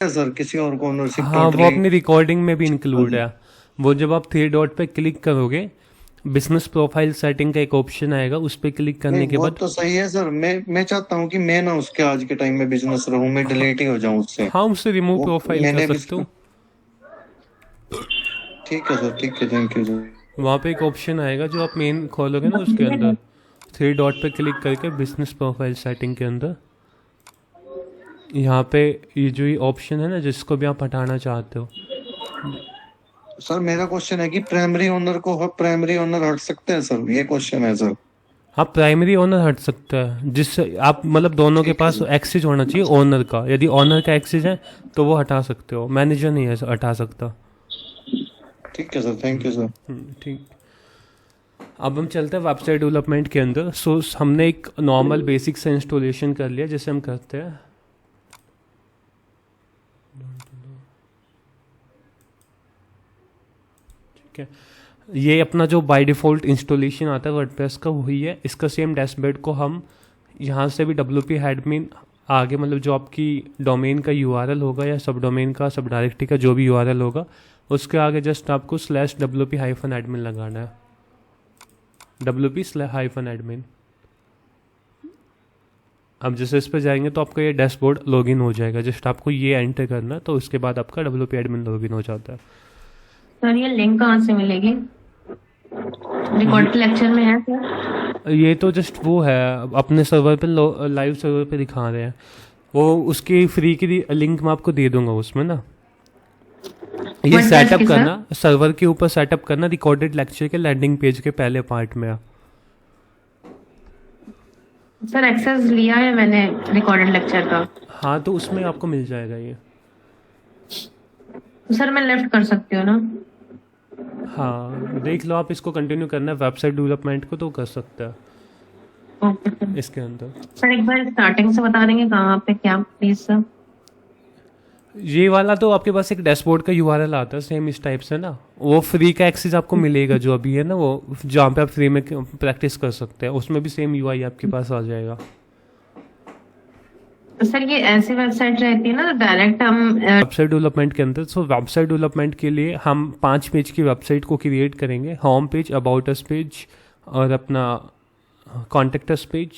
है सर, किसी और को ओनरशिप हाँ, वो टोटली। अपनी रिकॉर्डिंग में भी इंक्लूड है। वो जब आप थ्री डॉट पे क्लिक करोगे, बिजनेस प्रोफाइल सेटिंग का एक ऑप्शन आएगा, उस पर क्लिक नहीं करने के वो बाद। तो सही है सर, मैं चाहता हूँ कि मैं ना उसके आज के टाइम में बिजनेस रहूं, मैं हाँ, डिलीट ही हो जाऊं उससे। हाँ, उससे रिमूव वो प्रोफाइल कर मैंने भी सकते हो। ठीक है सर, ठीक है, थैंक यू सर। वहाँ पे एक ऑप्शन आएगा जो आप मेन खोलोगे ना, उसके अंदर थ्री डॉट पे क्लिक करके बिजनेस प्रोफाइल सेटिंग के अंदर, यहाँ पे ये जो ये ऑप्शन है ना, जिसको भी आप हटाना चाहते हो। सर मेरा क्वेश्चन है कि प्राइमरी ओनर को प्राइमरी ओनर हट सकते हैं सर, ये क्वेश्चन है सर। हाँ, प्राइमरी ओनर हट सकता है, जिससे आप मतलब दोनों के ठीक है पास सर। एक्सेस होना चाहिए ओनर का। यदि ओनर का एक्सेस है तो वो हटा सकते हो, मैनेजर नहीं है हटा सकता। ठीक है सर, थैंक यू सर। ठीक। अब हम चलते हैं वेबसाइट डेवलपमेंट के अंदर। सो हमने एक नॉर्मल बेसिक से इंस्टॉलेशन कर लिया, जैसे हम करते हैं। ठीक है, ये अपना जो बाय डिफ़ॉल्ट इंस्टॉलेशन आता है वर्डप्रेस का, वही है। इसका सेम डैशबोर्ड को हम यहाँ से भी WP एडमिन आगे, मतलब जो आपकी डोमेन का यूआरएल होगा या सब डोमेन का, सब डायरेक्टरी का जो भी यूआरएल होगा, उसके आगे जस्ट आपको /WP-admin लगाना है। WP/admin। अब जैसे इस पर जाएंगे तो आपका ये डैशबोर्ड लॉगिन हो जाएगा। जस्ट आपको ये एंटर करना है, तो उसके बाद आपका WP-admin लॉगिन हो जाता है। सर ये लिंक कहाँ से मिलेगी? ये रिकॉर्ड लेक्चर में है सर? ये तो जस्ट वो है, अपने सर्वर पे, लाइव सर्वर पे दिखा रहे हैं। वो उसकी फ्री की लिंक मैं आपको दे दूंगा उसमें ना। ये वर्डप्रेस सेटअप की सर? करना सर्वर के ऊपर, सेटअप करना रिकॉर्डेड लेक्चर के लैंडिंग पेज के पहले पार्ट में। सर एक्सेस लिया है मैंने रिकॉर्डेड लेक्चर का। हाँ, तो उसमें आपको मिल जाएगा ये। तो सर मैं लेफ्ट कर सकती हूँ ना? हाँ, देख लो, आप इसको कंटिन्यू करना है वेबसाइट डेवलपमेंट को तो कर सकते हैं ओके सर। इसके अंदर। सर एक बार स्टार्टिंग से बता देंगे कहाँ पे क्या, प्लीज सर? ये वाला तो आपके पास एक डैशबोर्ड का यूआरएल आता है सेम इस टाइप से ना। वो फ्री का एक्सेस आपको मिलेगा जो अभी है ना, वो जहाँ पे आप फ्री में प्रैक्टिस कर सकते हैं, उसमें भी सेम यूआई आपके पास आ जाएगा। तो सर ये ऐसी वेबसाइट रहती है ना, तो डायरेक्ट हम वेबसाइट डेवलपमेंट के अंदर, सो वेबसाइट डेवलपमेंट के लिए हम 5 पेज की वेबसाइट को क्रिएट करेंगे। Home page, about us page, और अपना कॉन्टेक्ट अस पेज,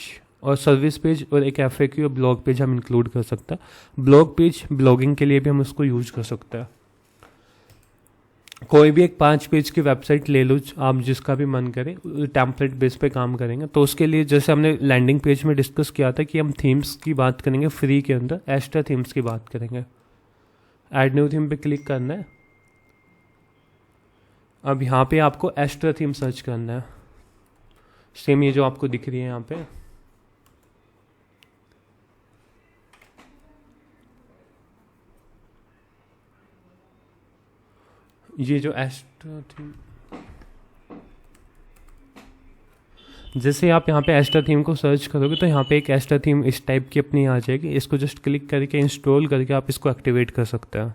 और सर्विस पेज, और एक FAQ और ब्लॉग पेज हम इंक्लूड कर सकते हैं। ब्लॉग पेज ब्लॉगिंग के लिए भी हम उसको यूज कर सकते हैं। कोई भी एक 5 पेज की वेबसाइट ले लो आप, जिसका भी मन करे, टेम्पलेट बेस पे काम करेंगे। तो उसके लिए जैसे हमने लैंडिंग पेज में डिस्कस किया था कि हम थीम्स की बात करेंगे फ्री के अंदर, एस्ट्रा थीम्स की बात करेंगे। ऐड न्यू थीम पे क्लिक करना है। अब यहाँ पे आपको एस्ट्रा थीम सर्च करना है, सेम ये जो आपको दिख रही है यहाँ पे। ये जो एस्ट्रा थीम, जैसे आप यहाँ पे एस्ट्रा थीम को सर्च करोगे तो यहाँ पे एक एस्ट्रा थीम इस टाइप की अपनी आ जाएगी। इसको जस्ट क्लिक करके इंस्टॉल करके आप इसको एक्टिवेट कर सकते हैं।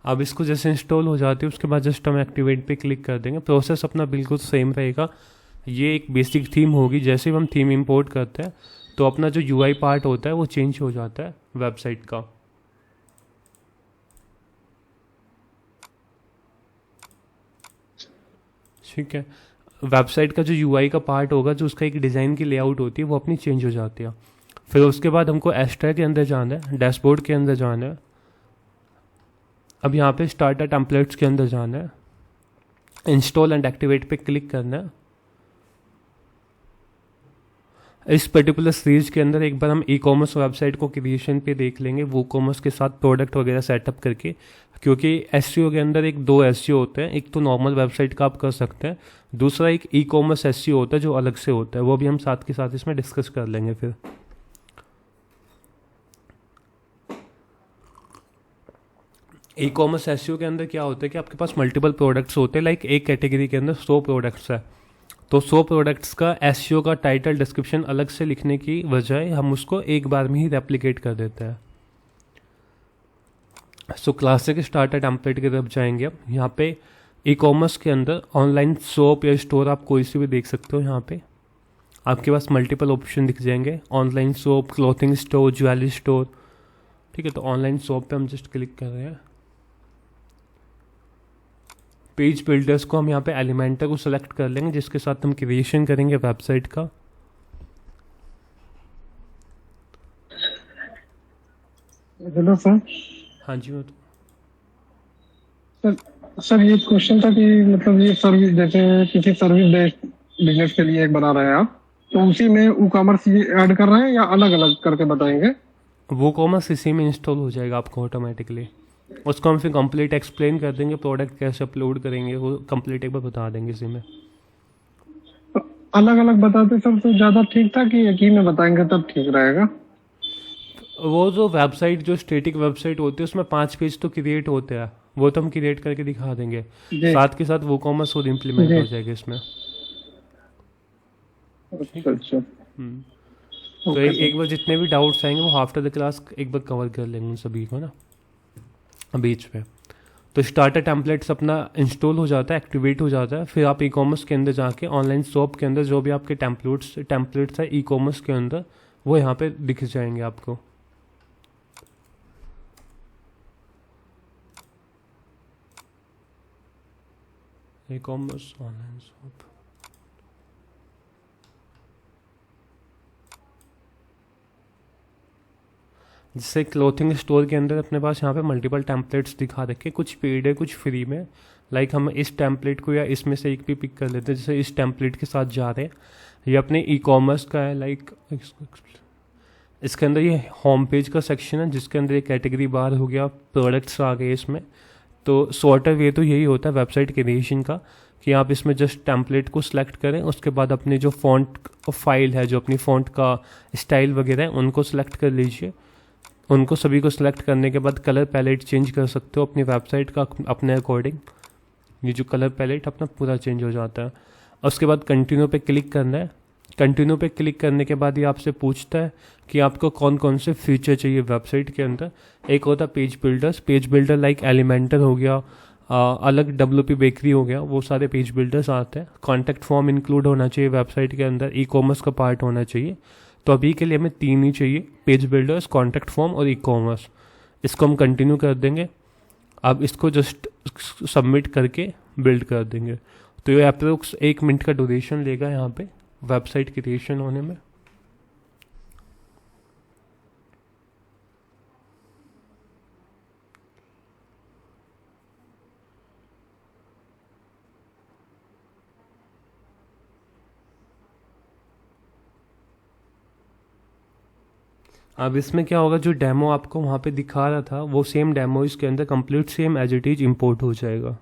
अब इसको जैसे इंस्टॉल हो जाती है, उसके बाद जस्ट हम एक्टिवेट पे क्लिक कर देंगे। प्रोसेस अपना बिल्कुल सेम रहेगा। ये एक बेसिक थीम होगी। जैसे ही हम थीम इंपोर्ट करते हैं तो अपना जो UI पार्ट होता है वो चेंज हो जाता है वेबसाइट का। ठीक है, वेबसाइट का जो UI का पार्ट होगा, जो उसका एक डिज़ाइन की लेआउट होती है, वो अपनी चेंज हो जाती है। फिर उसके बाद हमको एस्ट्रा के अंदर जाना है, डैशबोर्ड के अंदर जाना है। अब यहाँ पे स्टार्टर टेम्पलेट्स के अंदर जाना है, इंस्टॉल एंड एक्टिवेट पे क्लिक करना है। इस पर्टिकुलर सीरीज के अंदर एक बार हम ई कॉमर्स वेबसाइट को क्रिएशन पे देख लेंगे, वो कॉमर्स के साथ प्रोडक्ट वगैरह सेटअप करके, क्योंकि एसईओ के अंदर एक दो एसईओ होते हैं, एक तो नॉर्मल वेबसाइट का आप कर सकते हैं, दूसरा एक ई कॉमर्स एसईओ होता है जो अलग से होता है, वो भी हम साथ के साथ इसमें डिस्कस कर लेंगे फिर। ई कॉमर्स एसईओ के अंदर क्या होता है कि आपके पास मल्टीपल प्रोडक्ट्स होते हैं, लाइक एक कैटेगरी के अंदर 100 प्रोडक्ट्स है, तो 100 प्रोडक्ट्स का एसईओ का टाइटल डिस्क्रिप्शन अलग से लिखने की बजाय हम उसको एक बार में ही रेप्लिकेट कर देते हैं। सो क्लासिक स्टार्टर टेम्पलेट की तरफ जाएंगे। अब यहाँ पे ई कॉमर्स के अंदर ऑनलाइन शॉप या स्टोर आप कोई सी भी देख सकते हो। यहाँ पे आपके पास मल्टीपल ऑप्शन दिख जाएंगे, online shop, clothing store, jewellery store. ठीक है, तो ऑनलाइन शॉप पे हम जस्ट क्लिक कर रहे हैं। पेज बिल्डर्स को हम यहाँ पे एलिमेंटर को सेलेक्ट कर लेंगे, जिसके साथ हम क्रिएशन करेंगे वेबसाइट का। Hello sir. हाँ जी, वो सर सर ये क्वेश्चन था कि मतलब ये सर्विस, जैसे किसी सर्विस बेस्ड बिजनेस के लिए एक बना रहे हैं आप, तो उसी में ई कॉमर्स ये ऐड कर रहे हैं या अलग अलग करके बताएंगे? वो कॉमर्स इसी में इंस्टॉल हो जाएगा आपको ऑटोमेटिकली। उसको हम फिर कंप्लीट एक्सप्लेन कर देंगे, प्रोडक्ट कैसे अपलोड करेंगे वो कंप्लीट एक बार बता देंगे इसी में। तो अलग अलग बताते सर तो ज्यादा ठीक था कि एक ही में बताएंगे तब ठीक रहेगा? वो जो वेबसाइट, जो स्टेटिक वेबसाइट होती है, उसमें 5 पेज तो क्रिएट होते हैं, वो तो हम क्रिएट करके दिखा देंगे। जी साथ के साथ वो कॉमर्स और इम्प्लीमेंट जी। हो जाएगा इसमें। अच्छा। तो एक बार जितने भी डाउट्स आएंगे वो आफ्टर द क्लास एक बार कवर कर लेंगे उन सभी को ना बीच में। तो स्टार्टर टेम्पलेट्स अपना इंस्टॉल हो जाता है, एक्टिवेट हो जाता है। फिर आप ई कॉमर्स के अंदर जाके ऑनलाइन शॉप के अंदर जो भी आपके टेम्पलेट्स है ई कॉमर्स के अंदर, वो यहाँ पे दिख जाएंगे आपको। ई कॉमर्स ऑनलाइन शॉप, जिससे क्लोथिंग स्टोर के अंदर अपने पास यहाँ पे मल्टीपल टेम्पलेट्स दिखा रखे, कुछ पेड है कुछ फ्री में। लाइक हम इस टेम्पलेट को या इसमें से एक भी पिक कर लेते हैं, जैसे इस टेम्पलेट के साथ जा रहे हैं, ये अपने ई कॉमर्स का है। लाइक इसके अंदर ये होम पेज का सेक्शन है, जिसके अंदर एक कैटेगरी बार हो गया, प्रोडक्ट्स आ गए इसमें। तो शॉर्टर वे तो यही होता है वेबसाइट क्रिएशन का, कि आप इसमें जस्ट टेम्पलेट को सिलेक्ट करें, उसके बाद अपने जो फॉन्ट फाइल है, जो अपनी फॉन्ट का स्टाइल वगैरह है, उनको सिलेक्ट कर लीजिए। उनको सभी को सिलेक्ट करने के बाद कलर पैलेट चेंज कर सकते हो अपनी वेबसाइट का अपने अकॉर्डिंग। ये जो कलर पैलेट अपना पूरा चेंज हो जाता है। और उसके बाद कंटिन्यू पे क्लिक करना है। कंटिन्यू पे क्लिक करने के बाद ये आपसे पूछता है कि आपको कौन कौन से फीचर चाहिए वेबसाइट के अंदर। एक होता है पेज बिल्डर लाइक एलिमेंटर हो गया, अलग WP बेकरी हो गया, वो सारे पेज बिल्डर्स आते हैं। कॉन्टैक्ट फॉर्म इंक्लूड होना चाहिए वेबसाइट के अंदर, ई कॉमर्स का पार्ट होना चाहिए। तो अभी के लिए हमें 3 ही चाहिए, पेज बिल्डर्स, कॉन्टैक्ट फॉर्म और ई कॉमर्स। इसको हम कंटिन्यू कर देंगे। अब इसको जस्ट सबमिट करके बिल्ड कर देंगे। तो ये अप्रोक्स 1 मिनट का ड्यूरेशन लेगा यहाँ पे वेबसाइट क्रिएशन होने में। अब इसमें क्या होगा, जो डेमो आपको वहाँ पे दिखा रहा था वो सेम डेमो इसके अंदर complete same as it is import हो जाएगा।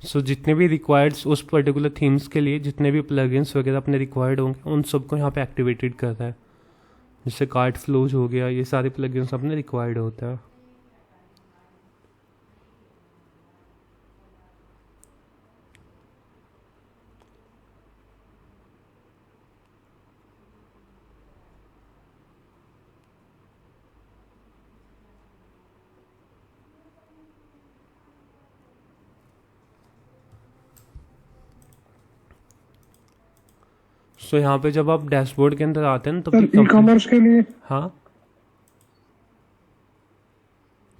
सो जितने भी रिक्वायर्ड उस पर्टिकुलर थीम्स के लिए जितने भी प्लगइन्स वगैरह अपने रिक्वायर्ड होंगे, उन सबको यहाँ पे एक्टिवेटेड कर रहा है। जैसे कार्ट फ्लोज हो गया, ये सारे प्लगइन्स अपने रिक्वायर्ड होता है। सो यहाँ पे जब आप डैशबोर्ड के अंदर आते हैं ना, सर ई कॉमर्स के लिए, हाँ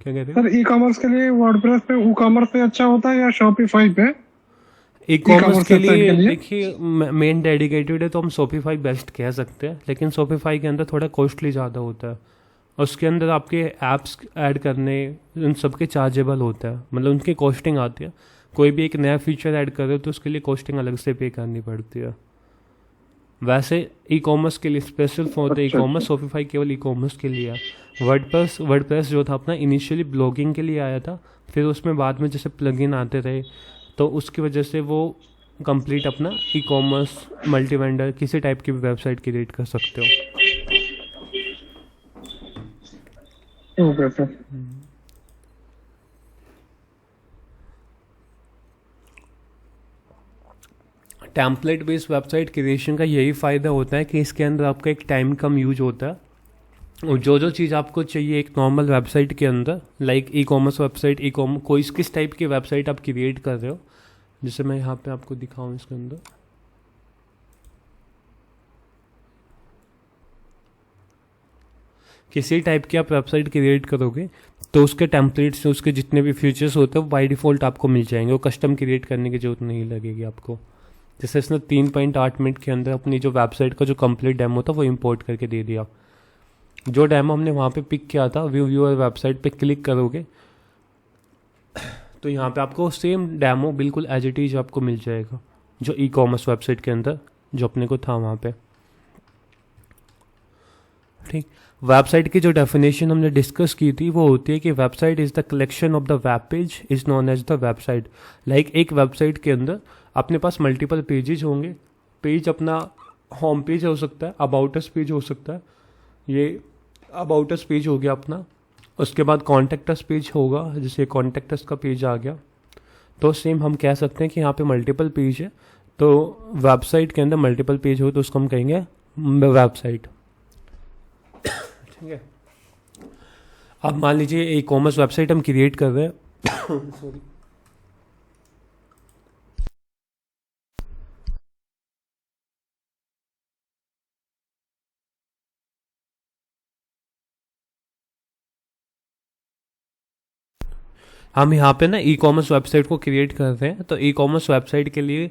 क्या कह रहे सर ई कॉमर्स के लिए वर्डप्रेस पे ई कॉमर्स पे अच्छा होता है या शॉपिफाई पे? ई कॉमर्स के लिए website के लिए? देखिए मेन डेडिकेटेड है तो हम शॉपिफाई बेस्ट कह सकते हैं, लेकिन शॉपिफाई के अंदर थोड़ा कॉस्टली ज़्यादा होता है। और उसके अंदर आपके ऐप्स ऐड करने उन सब के चार्जेबल होता है, मतलब उनकी कॉस्टिंग आती है। कोई भी एक नया फीचर ऐड कर रहे हो तो उसके लिए कॉस्टिंग अलग से पे करनी पड़ती है। वैसे ई कॉमर्स के लिए special for the e commerce, Shopify केवल ई कॉमर्स के लिए है। वर्डप्रेस जो था अपना इनिशियली ब्लॉगिंग के लिए आया था, फिर उसमें बाद में जैसे प्लगइन आते रहे तो उसकी वजह से वो कंप्लीट अपना ई कॉमर्स मल्टी वेंडर किसी टाइप की भी वेबसाइट क्रिएट कर सकते हो। Okay sir. Template based website creation का यही फ़ायदा होता है कि इसके अंदर आपका एक टाइम कम यूज होता है और जो चीज़ आपको चाहिए एक नॉर्मल वेबसाइट के अंदर, लाइक ई कॉमर्स वेबसाइट, कोई किस टाइप की वेबसाइट आप क्रिएट कर रहे हो, जैसे मैं यहाँ पे आपको दिखाऊँ इसके अंदर, किसी टाइप की आप वेबसाइट क्रिएट करोगे तो उसके टेम्पलेट से उसके जितने भी फीचर्स होते हैं वो बाय डिफ़ॉल्ट आपको मिल जाएंगे, वो कस्टम क्रिएट करने की जरूरत नहीं लगेगी आपको। जैसे इसने 3.8 मिनट के अंदर अपनी जो वेबसाइट का जो कंप्लीट डेमो था वो इंपोर्ट करके दे दिया। जो डेमो हमने वहाँ पे पिक किया था, व्यू व्यूअर वेबसाइट पे क्लिक करोगे तो यहाँ पे आपको सेम डेमो बिल्कुल एज इट इज आपको मिल जाएगा, जो ई कॉमर्स वेबसाइट के अंदर जो अपने को था वहाँ पे। ठीक, वेबसाइट की जो डेफिनेशन हमने डिस्कस की थी वो होती है कि website is the collection of the web page is known as the website. Like एक वेबसाइट के अंदर अपने पास मल्टीपल पेजेस होंगे। पेज अपना होम पेज हो सकता है, अबाउट अस पेज हो सकता है, ये अबाउट अस पेज हो गया अपना। उसके बाद कॉन्टैक्ट अस पेज होगा, जैसे कॉन्टैक्ट अस का पेज आ गया। तो सेम हम कह सकते हैं कि यहाँ पे मल्टीपल पेज है, तो वेबसाइट के अंदर मल्टीपल पेज हो तो उसको हम कहेंगे वेबसाइट। ठीक है, अब मान लीजिए ई कॉमर्स वेबसाइट हम क्रिएट कर रहे हैं सॉरी, हम यहाँ पे ना ई कॉमर्स वेबसाइट को क्रिएट कर रहे हैं। तो ई कॉमर्स वेबसाइट के लिए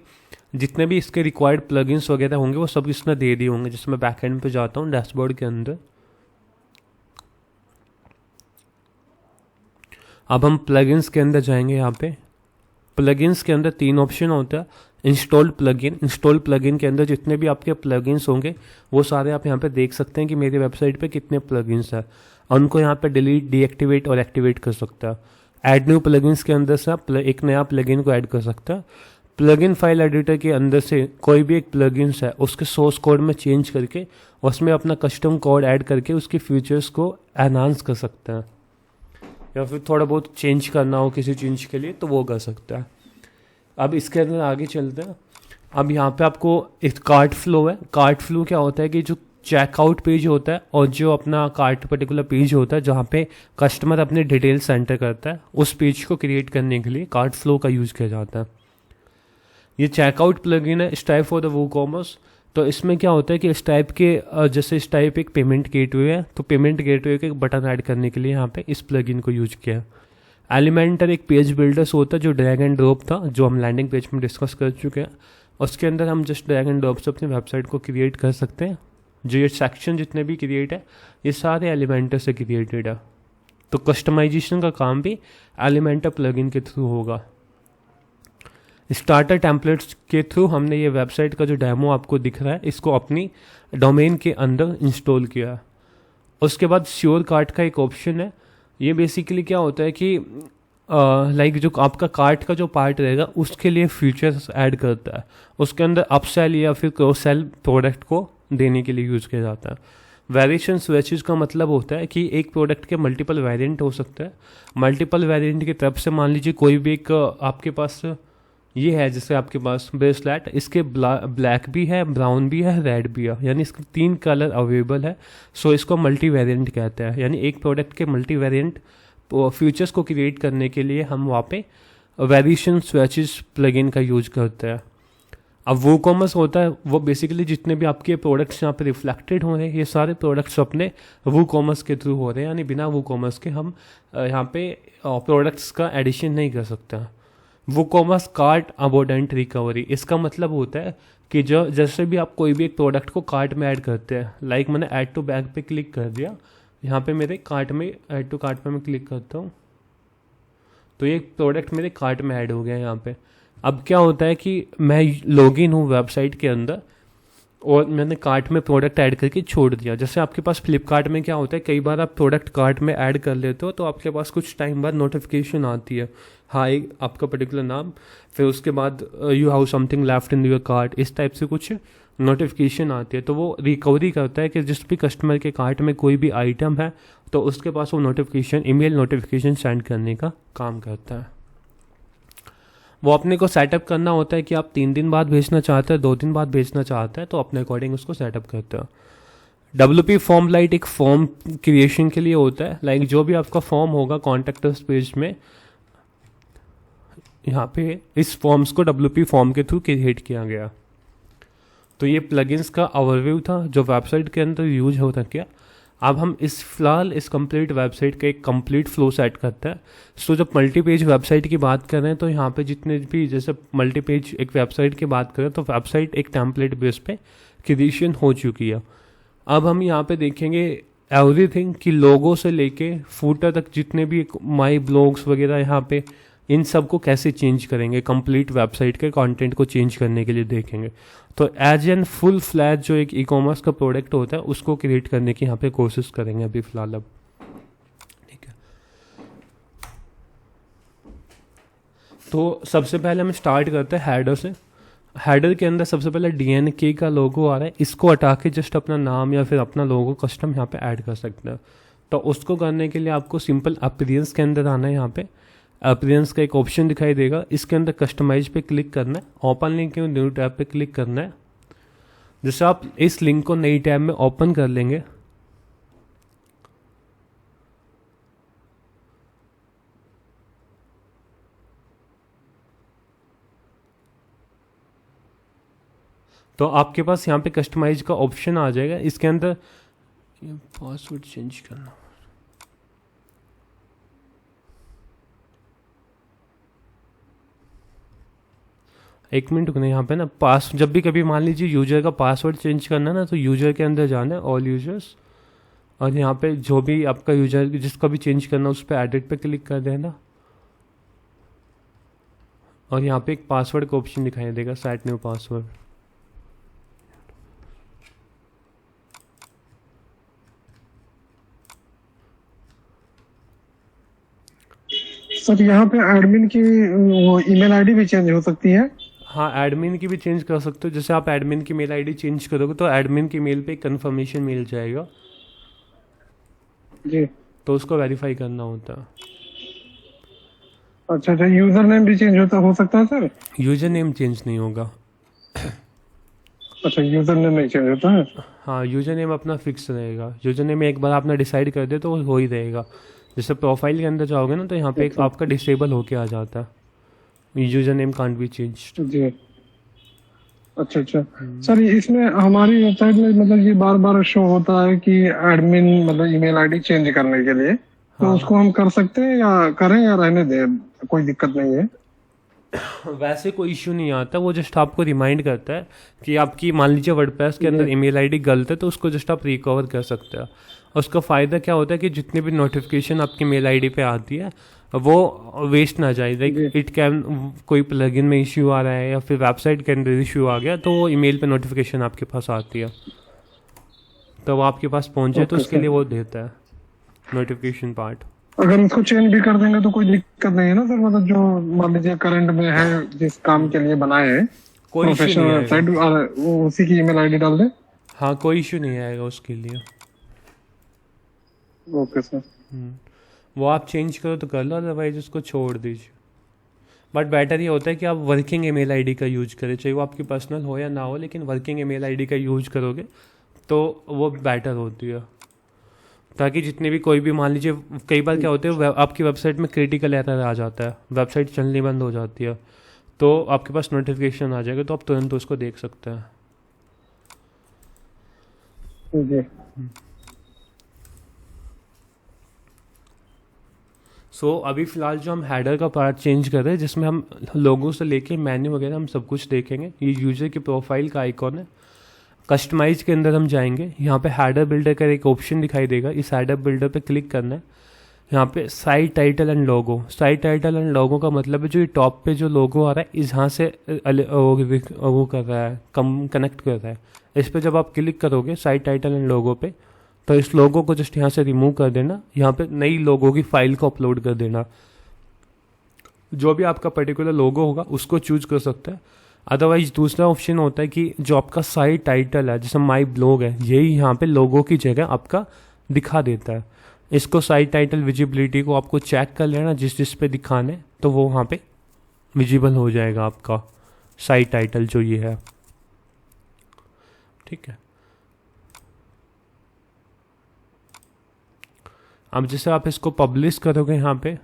जितने भी इसके रिक्वायर्ड प्लगइन्स वगैरह होंगे वो सब इसने दे दिए होंगे। जैसे मैं बैकएंड पे जाता हूँ डैशबोर्ड के अंदर, अब हम प्लगइन्स के अंदर जाएंगे। यहाँ पे प्लगइन्स के अंदर 3 ऑप्शन होता है। इंस्टॉल प्लगइन के अंदर जितने भी आपके प्लगइन्स होंगे वो सारे आप यहाँ पे देख सकते हैं कि मेरी वेबसाइट पे कितने प्लगइन्स हैं, और उनको यहाँ पे डिलीट, डीएक्टिवेट और एक्टिवेट कर सकता है। ऐड न्यू प्लगइन्स के अंदर से आप एक नया प्लगइन को ऐड कर सकता है। प्लगइन फाइल एडिटर के अंदर से कोई भी एक प्लगइन्स है उसके सोर्स कोड में चेंज करके उसमें अपना कस्टम कोड ऐड करके उसकी फीचर्स को एनहांस कर सकते हैं, या फिर थोड़ा बहुत चेंज करना हो किसी चीज़ के लिए तो वो कर सकता है। अब इसके अंदर आगे चलते हैं। अब यहाँ पे आपको एक कार्ट फ्लो है। कार्ट फ्लो क्या होता है कि जो चेकआउट पेज होता है और जो अपना कार्ट पर्टिकुलर पेज होता है जहाँ पे कस्टमर अपने डिटेल्स एंटर करता है, उस पेज को क्रिएट करने के लिए कार्ट फ्लो का यूज़ किया जाता है। ये चेकआउट प्लगइन है स्टाइप फॉर द वूकॉमर्स। तो इसमें क्या होता है कि इस टाइप के जैसे इस टाइप एक पेमेंट गेटवे है, तो पेमेंट गेटवे के बटन ऐड करने के लिए यहाँ पे इस प्लगइन को यूज किया। एलिमेंटर एक पेज बिल्डर्स होता है जो ड्रैग एंड ड्रॉप था, जो हम लैंडिंग पेज में डिस्कस कर चुके हैं। उसके अंदर हम जस्ट ड्रैग एंड ड्रॉप से अपनी वेबसाइट को क्रिएट कर सकते हैं। जो ये सेक्शन जितने भी क्रिएट है ये सारे एलिमेंटर से क्रिएटेड है। तो कस्टमाइजेशन का काम भी एलिमेंटर प्लगइन के थ्रू होगा। स्टार्टर टेम्पलेट्स के थ्रू हमने ये वेबसाइट का जो डेमो आपको दिख रहा है इसको अपनी डोमेन के अंदर इंस्टॉल किया। उसके बाद श्योर कार्ट का एक ऑप्शन है। ये बेसिकली क्या होता है कि लाइक जो आपका कार्ट का जो पार्ट रहेगा उसके लिए फीचर्स ऐड करता है, उसके अंदर अपसेल या फिर क्रॉस सेल प्रोडक्ट को देने के लिए यूज़ किया जाता है। वेरिएशन स्विचेस का मतलब होता है कि एक प्रोडक्ट के मल्टीपल वेरिएंट हो सकता है। मल्टीपल वेरिएंट की तरफ से मान लीजिए कोई भी एक आपके पास ये है, जैसे आपके पास ब्रेसलेट, इसके ब्लैक भी है, ब्राउन भी है, रेड भी है, यानी इसके 3 कलर अवेलेबल है। सो इसको मल्टी वेरिएंट कहते हैं। यानी एक प्रोडक्ट के मल्टी वेरिएंट फीचर्स को क्रिएट करने के लिए हम वहाँ पे वेरिएशन स्विचेस प्लगइन का यूज करते हैं। अब वो कॉमर्स होता है वो बेसिकली जितने भी आपके प्रोडक्ट्स यहाँ पे रिफ्लेक्टेड हो रहे हैं ये सारे प्रोडक्ट्स अपने वो कॉमर्स के थ्रू हो रहे हैं, यानी बिना वो कॉमर्स के हम यहाँ पे प्रोडक्ट्स का एडिशन नहीं कर सकते हैं। वो कॉमर्स कार्ट अबोडेंट रिकवरी, इसका मतलब होता है कि जो जैसे भी आप कोई भी एक प्रोडक्ट को कार्ट में ऐड करते हैं, लाइक मैंने ऐड टू बैग पे क्लिक कर दिया, यहाँ पे मेरे कार्ट में ऐड टू कार्ट पे मैं क्लिक करता हूँ तो ये प्रोडक्ट मेरे कार्ट में ऐड हो गया यहाँ पे। अब क्या होता है कि मैं लॉगिन हूँ वेबसाइट के अंदर और मैंने कार्ट में प्रोडक्ट ऐड करके छोड़ दिया। जैसे आपके पास फ्लिपकार्ट में क्या होता है, कई बार आप प्रोडक्ट कार्ट में ऐड कर लेते हो तो आपके पास कुछ टाइम बाद नोटिफिकेशन आती है, हाँ एक आपका पर्टिकुलर नाम, फिर उसके बाद you have something left in your cart, इस टाइप से कुछ नोटिफिकेशन आती है। तो वो रिकवरी करता है कि जिस भी कस्टमर के कार्ट में कोई भी आइटम है तो उसके पास वो नोटिफिकेशन, ईमेल नोटिफिकेशन सेंड करने का काम करता है। वो अपने को सेटअप करना होता है कि आप 3 दिन बाद भेजना चाहते हैं, 2 दिन बाद भेजना चाहते हैं, तो अपने अकॉर्डिंग उसको सेटअप करते हैं। WP फॉर्म लाइट एक फॉर्म क्रिएशन के लिए होता है, लाइक जो भी आपका फॉर्म होगा कॉन्टैक्ट अस पेज में, यहाँ पे इस फॉर्म्स को WP फॉर्म के थ्रू क्रिएट किया गया। तो ये प्लगइन्स का ओवरव्यू था जो वेबसाइट के अंदर यूज होता क्या। अब हम फिलहाल इस कंप्लीट वेबसाइट का एक कंप्लीट फ्लो सेट करता है। सो जब मल्टी पेज वेबसाइट की बात कर रहे हैं तो यहाँ पे जितने भी, जैसे मल्टी पेज एक वेबसाइट की बात करें तो वेबसाइट एक टेम्पलेट बेस पे क्रिएशन हो चुकी है। अब हम यहाँ पे देखेंगे एवरीथिंग कि लोगो से लेके फूटर तक जितने भी माई ब्लॉग्स वगैरह यहाँ पे इन सब को कैसे चेंज करेंगे, कंप्लीट वेबसाइट के कंटेंट को चेंज करने के लिए देखेंगे। तो एज एन फुल फ्लैज जो एक ई कॉमर्स का प्रोडक्ट होता है उसको क्रिएट करने की यहाँ पे कोशिश करेंगे अभी फिलहाल। अब ठीक है, तो सबसे पहले हम स्टार्ट करते हैं हेडर से। हेडर के अंदर सबसे पहले DNK का लोगो आ रहा है, इसको हटा के जस्ट अपना नाम या फिर अपना लोगो कस्टम यहाँ पे ऐड कर सकते हैं। तो उसको करने के लिए आपको सिंपल अपीयरेंस के अंदर आना है। यहाँ पे अपीयरेंस का एक ऑप्शन दिखाई देगा, इसके अंदर कस्टमाइज पे क्लिक करना है, ओपन लिंक के न्यू टैब पे क्लिक करना है। जैसे आप इस लिंक को नई टैब में ओपन कर लेंगे तो आपके पास यहाँ पे कस्टमाइज का ऑप्शन आ जाएगा। इसके अंदर पासवर्ड चेंज करना, एक मिनट रुकना। यहाँ पे ना जब भी कभी मान लीजिए यूजर का पासवर्ड चेंज करना ना तो यूजर के अंदर जाना है, ऑल यूजर्स, और यहाँ पे जो भी आपका यूजर जिसका भी चेंज करना उस पर एडिट पे क्लिक कर देना और यहाँ पे एक पासवर्ड का ऑप्शन दिखाई देगा, सेट न्यू पासवर्ड। सर यहाँ पे एडमिन की वो ईमेल आईडी भी चेंज हो सकती है? हाँ, एडमिन की भी चेंज कर सकते हो। जैसे आप एडमिन की मेल आईडी चेंज करोगे तो एडमिन की मेल पे कंफर्मेशन मिल जाएगा जी, तो उसको वेरीफाई करना होता है। अच्छा अच्छा, यूजर नेम भी चेंज हो सकता है सर? यूजर नेम चेंज नहीं होगा। अच्छा, यूजर नेम नहीं चेंज होता है? हाँ, यूजर नेम अपना फिक्स रहेगा। यूजर नेम एक बार आपने डिसाइड कर दिया तो वो हो ही रहेगा। जैसे प्रोफाइल के अंदर जाओगे ना तो यहाँ पे एक आपका डिसेबल होके आ जाता है, user name can't be change. जी, अच्छा अच्छा। सर इसमें हमारी वेबसाइट में मतलब ये बार बार शो होता है कि एडमिन मतलब ईमेल आईडी चेंज करने के लिए, तो हाँ। उसको हम कर सकते हैं या करें या रहने दें, कोई दिक्कत नहीं है? वैसे कोई इश्यू नहीं आता, वो जस्ट आपको रिमाइंड करता है कि आपकी मान लीजिए वर्डप्रेस के अंदर ईमेल आईडी गलत है तो उसको जस्ट आप रिकवर कर सकते हैं। और उसका फ़ायदा क्या होता है कि जितनी भी नोटिफिकेशन आपकी मेल आईडी पे आती है वो वेस्ट ना जाए। लाइक इट कैन, कोई प्लगइन में इश्यू आ रहा है या फिर वेबसाइट के अंदर इश्यू आ गया तो वो ईमेल पे नोटिफिकेशन आपके पास आती है, तो वो आपके पास पहुंचे तो उसके लिए वो देता है नोटिफिकेशन पार्ट। अगर उसको चेंज भी कर देंगे तो कोई दिक्कत नहीं है ना सर? मतलब जो मान लीजिए करंट में है, जिस काम के लिए बनाए हैं कोई इशू नहीं आएगा। वेबसाइट, वो उसी की ईमेल आईडी डाल दे? हाँ, कोई इशू नहीं आएगा उसके लिए। Okay sir. वो आप चेंज करो तो कर लो, अदरवाइज उसको छोड़ दीजिए। बट बेटर ये होता है कि आप वर्किंग ईमेल आईडी का यूज करें, चाहे वो आपकी पर्सनल हो या ना हो, लेकिन वर्किंग ईमेल आईडी का यूज करोगे तो वो बेटर होती है, ताकि जितने भी कोई भी मान लीजिए कई बार क्या होता है आपकी वेबसाइट में क्रिटिकल एरर आ जाता है, वेबसाइट चलनी बंद हो जाती है, तो आपके पास नोटिफिकेशन आ जाएगा, तो आप तुरंत उसको देख सकते हैं। जी। अभी फ़िलहाल जो हम हेडर का पार्ट चेंज कर रहे हैं, जिसमें हम लोगों से लेके मेन्यू वगैरह हम सब कुछ देखेंगे। ये यूज़र की प्रोफाइल का आइकॉन है। कस्टमाइज के अंदर हम जाएंगे, यहाँ पे हेडर बिल्डर का एक ऑप्शन दिखाई देगा, इस हेडर बिल्डर पे क्लिक करना है। यहाँ पे site title and logo, site title and logo का मतलब है जो ये टॉप पे जो लोगो आ रहा है इस यहाँ से वो कर रहा है, कनेक्ट कर रहा है। इस पर जब आप क्लिक करोगे साइट टाइटल एंड लोगो पे, तो इस लोगो को जस्ट यहाँ से रिमूव कर देना, यहाँ पे नई लोगो की फाइल को अपलोड कर देना। जो भी आपका पर्टिकुलर लोगो होगा उसको चूज कर सकता है। अदरवाइज दूसरा ऑप्शन होता है कि जो आपका साइट टाइटल है, जैसे माई ब्लॉग है, यही यहाँ पे लोगो की जगह आपका दिखा देता है। इसको साइट टाइटल विजिबिलिटी को आपको चेक कर लेना, जिस पे दिखाने तो वो वहाँ पे विजिबल हो जाएगा आपका साइट टाइटल जो ये है। ठीक है, अब जैसे आप इसको पब्लिश करोगे यहाँ पे,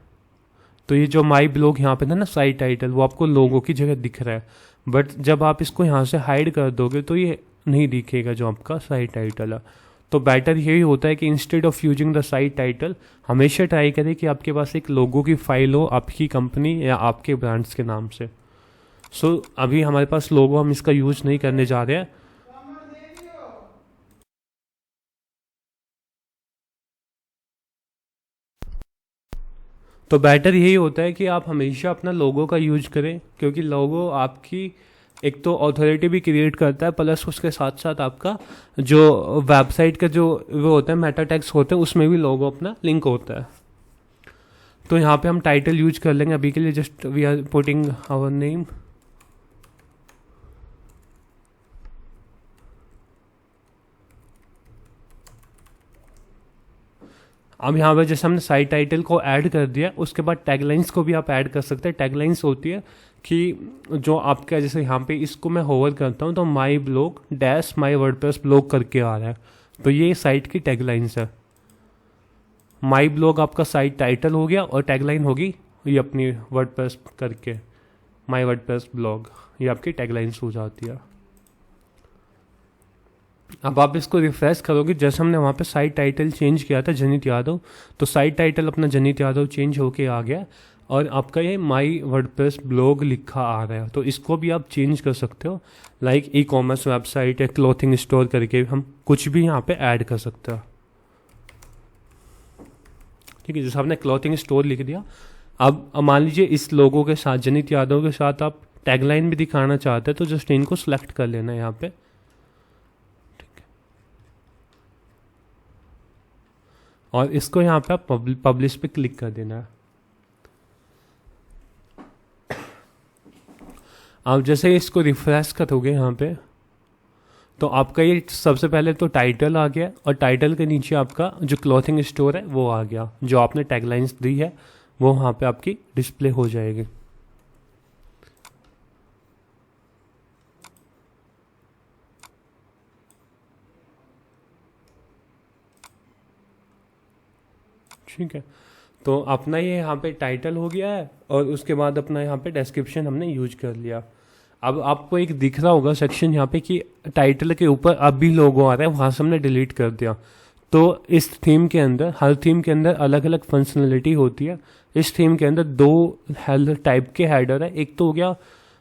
तो ये जो माई ब्लॉग यहाँ पे था ना साइट टाइटल, वो आपको लोगों की जगह दिख रहा है। बट जब आप इसको यहाँ से हाइड कर दोगे तो ये नहीं दिखेगा जो आपका साइट टाइटल है। तो बेटर यही होता है कि instead of using the site title, हमेशा ट्राई करें कि आपके पास एक लोगो की फाइल हो आपकी कंपनी या आपके ब्रांड्स के नाम से। अभी हमारे पास लोगो, हम इसका यूज नहीं करने जा रहे हैं। तो बेटर यही होता है कि आप हमेशा अपना लोगो का यूज करें, क्योंकि लोगो आपकी एक तो अथॉरिटी भी क्रिएट करता है, प्लस उसके साथ साथ आपका जो वेबसाइट का जो वो होता है मेटा टैग्स होते हैं, उसमें भी लोगो अपना लिंक होता है। तो यहाँ पे हम टाइटल यूज कर लेंगे अभी के लिए, just we are putting our name. अब यहाँ पे जैसे हमने साइट टाइटल को ऐड कर दिया, उसके बाद टैगलाइंस को भी आप ऐड कर सकते हैं। टैगलाइंस होती है कि जो आपका, जैसे यहाँ पे इसको मैं होवर करता हूँ तो my blog dash my WordPress blog करके आ रहा है, तो ये साइट की टैगलाइंस है। माई ब्लॉग आपका साइट टाइटल हो गया और टैगलाइन होगी ये अपनी वर्डप्रेस करके माई वर्डप्रेस ब्लॉग, ये आपकी टैगलाइंस हो जाती है। अब आप इसको रिफ्रेश करोगे, जैसे हमने वहाँ पे साइट टाइटल चेंज किया था जनित यादव, तो साइट टाइटल अपना जनित यादव चेंज होके आ गया और आपका ये माई वर्डप्रेस ब्लॉग लिखा आ रहा है। तो इसको भी आप चेंज कर सकते हो, लाइक ई कॉमर्स वेबसाइट या क्लॉथिंग स्टोर करके हम कुछ भी यहाँ पे ऐड कर सकते हो। ठीक है, जैसे आपने क्लॉथिंग स्टोर लिख दिया। अब मान लीजिए इस लोगों के साथ, जनित यादव के साथ आप टैगलाइन भी दिखाना चाहते हैं, तो जस्ट इनको सेलेक्ट कर लेना है यहाँ पे। और इसको यहाँ पे आप पब्लिश पे क्लिक कर देना है। आप जैसे इसको रिफ्रेश करोगे यहाँ पे, तो आपका ये सबसे पहले तो टाइटल आ गया और टाइटल के नीचे आपका जो क्लॉथिंग स्टोर है वो आ गया। जो आपने टैगलाइंस दी है वो वहाँ पे आपकी डिस्प्ले हो जाएगी। ठीक है, तो अपना ये यहाँ पे टाइटल हो गया है और उसके बाद अपना यहाँ पे डिस्क्रिप्शन हमने यूज कर लिया। अब आपको एक दिख रहा होगा सेक्शन यहाँ पे कि टाइटल के ऊपर अब भी लोगो आ रहा है, वहाँ से हमने डिलीट कर दिया। तो इस थीम के अंदर, हर थीम के अंदर अलग अलग फंक्शनलिटी होती है। इस थीम के अंदर दो टाइप के हेडर है। एक तो हो गया